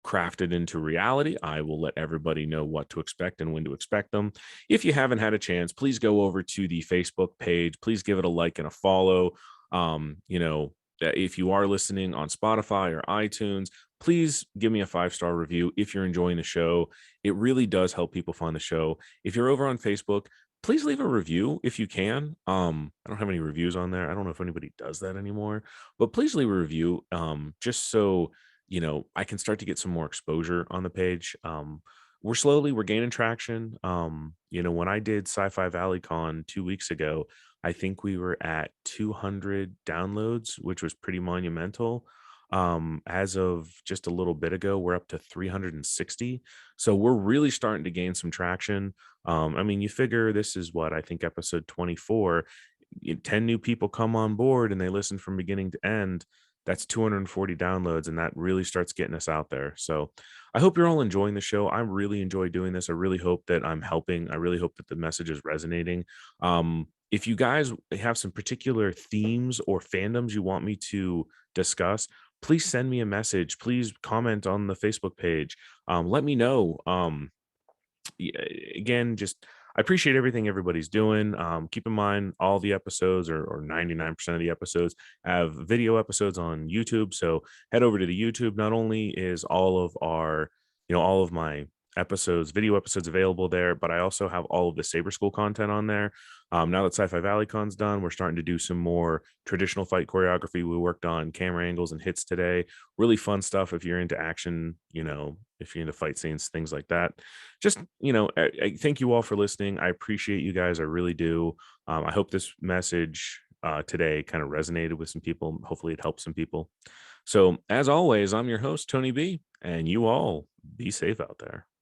crafted into reality, I will let everybody know what to expect and when to expect them. If you haven't had a chance, please go over to the Facebook page. Please give it a like and a follow. If you are listening on Spotify or iTunes, please give me a 5-star review if you're enjoying the show. It really does help people find the show. If you're over on Facebook, please leave a review if you can. I don't have any reviews on there. I don't know if anybody does that anymore, but please leave a review, just so I can start to get some more exposure on the page. We're gaining traction. When I did Sci-Fi Valley Con 2 weeks ago, I think we were at 200 downloads, which was pretty monumental. As of just a little bit ago, we're up to 360. So we're really starting to gain some traction. I mean, you figure this is what I think episode 24. 10 new people come on board and they listen from beginning to end. That's 240 downloads, and that really starts getting us out there. So I hope you're all enjoying the show. I really enjoy doing this. I really hope that I'm helping. I really hope that the message is resonating. If you guys have some particular themes or fandoms you want me to discuss, please send me a message. Please comment on the Facebook page. Let me know. Again, just I appreciate everything everybody's doing. Keep in mind all the episodes or 99% of the episodes have video episodes on YouTube. So head over to the YouTube. Not only is all of our, all of my episodes, video episodes available there, but I also have all of the Saber School content on there. Now that Sci-Fi Valley Con's done, we're starting to do some more traditional fight choreography. We worked on camera angles and hits today. Really fun stuff if you're into action, if you're into fight scenes, things like that. Just I thank you all for listening. I appreciate you guys. I really do. I hope this message today kind of resonated with some people. Hopefully it helps some people. So as always, I'm your host, Tony B, and you all be safe out there.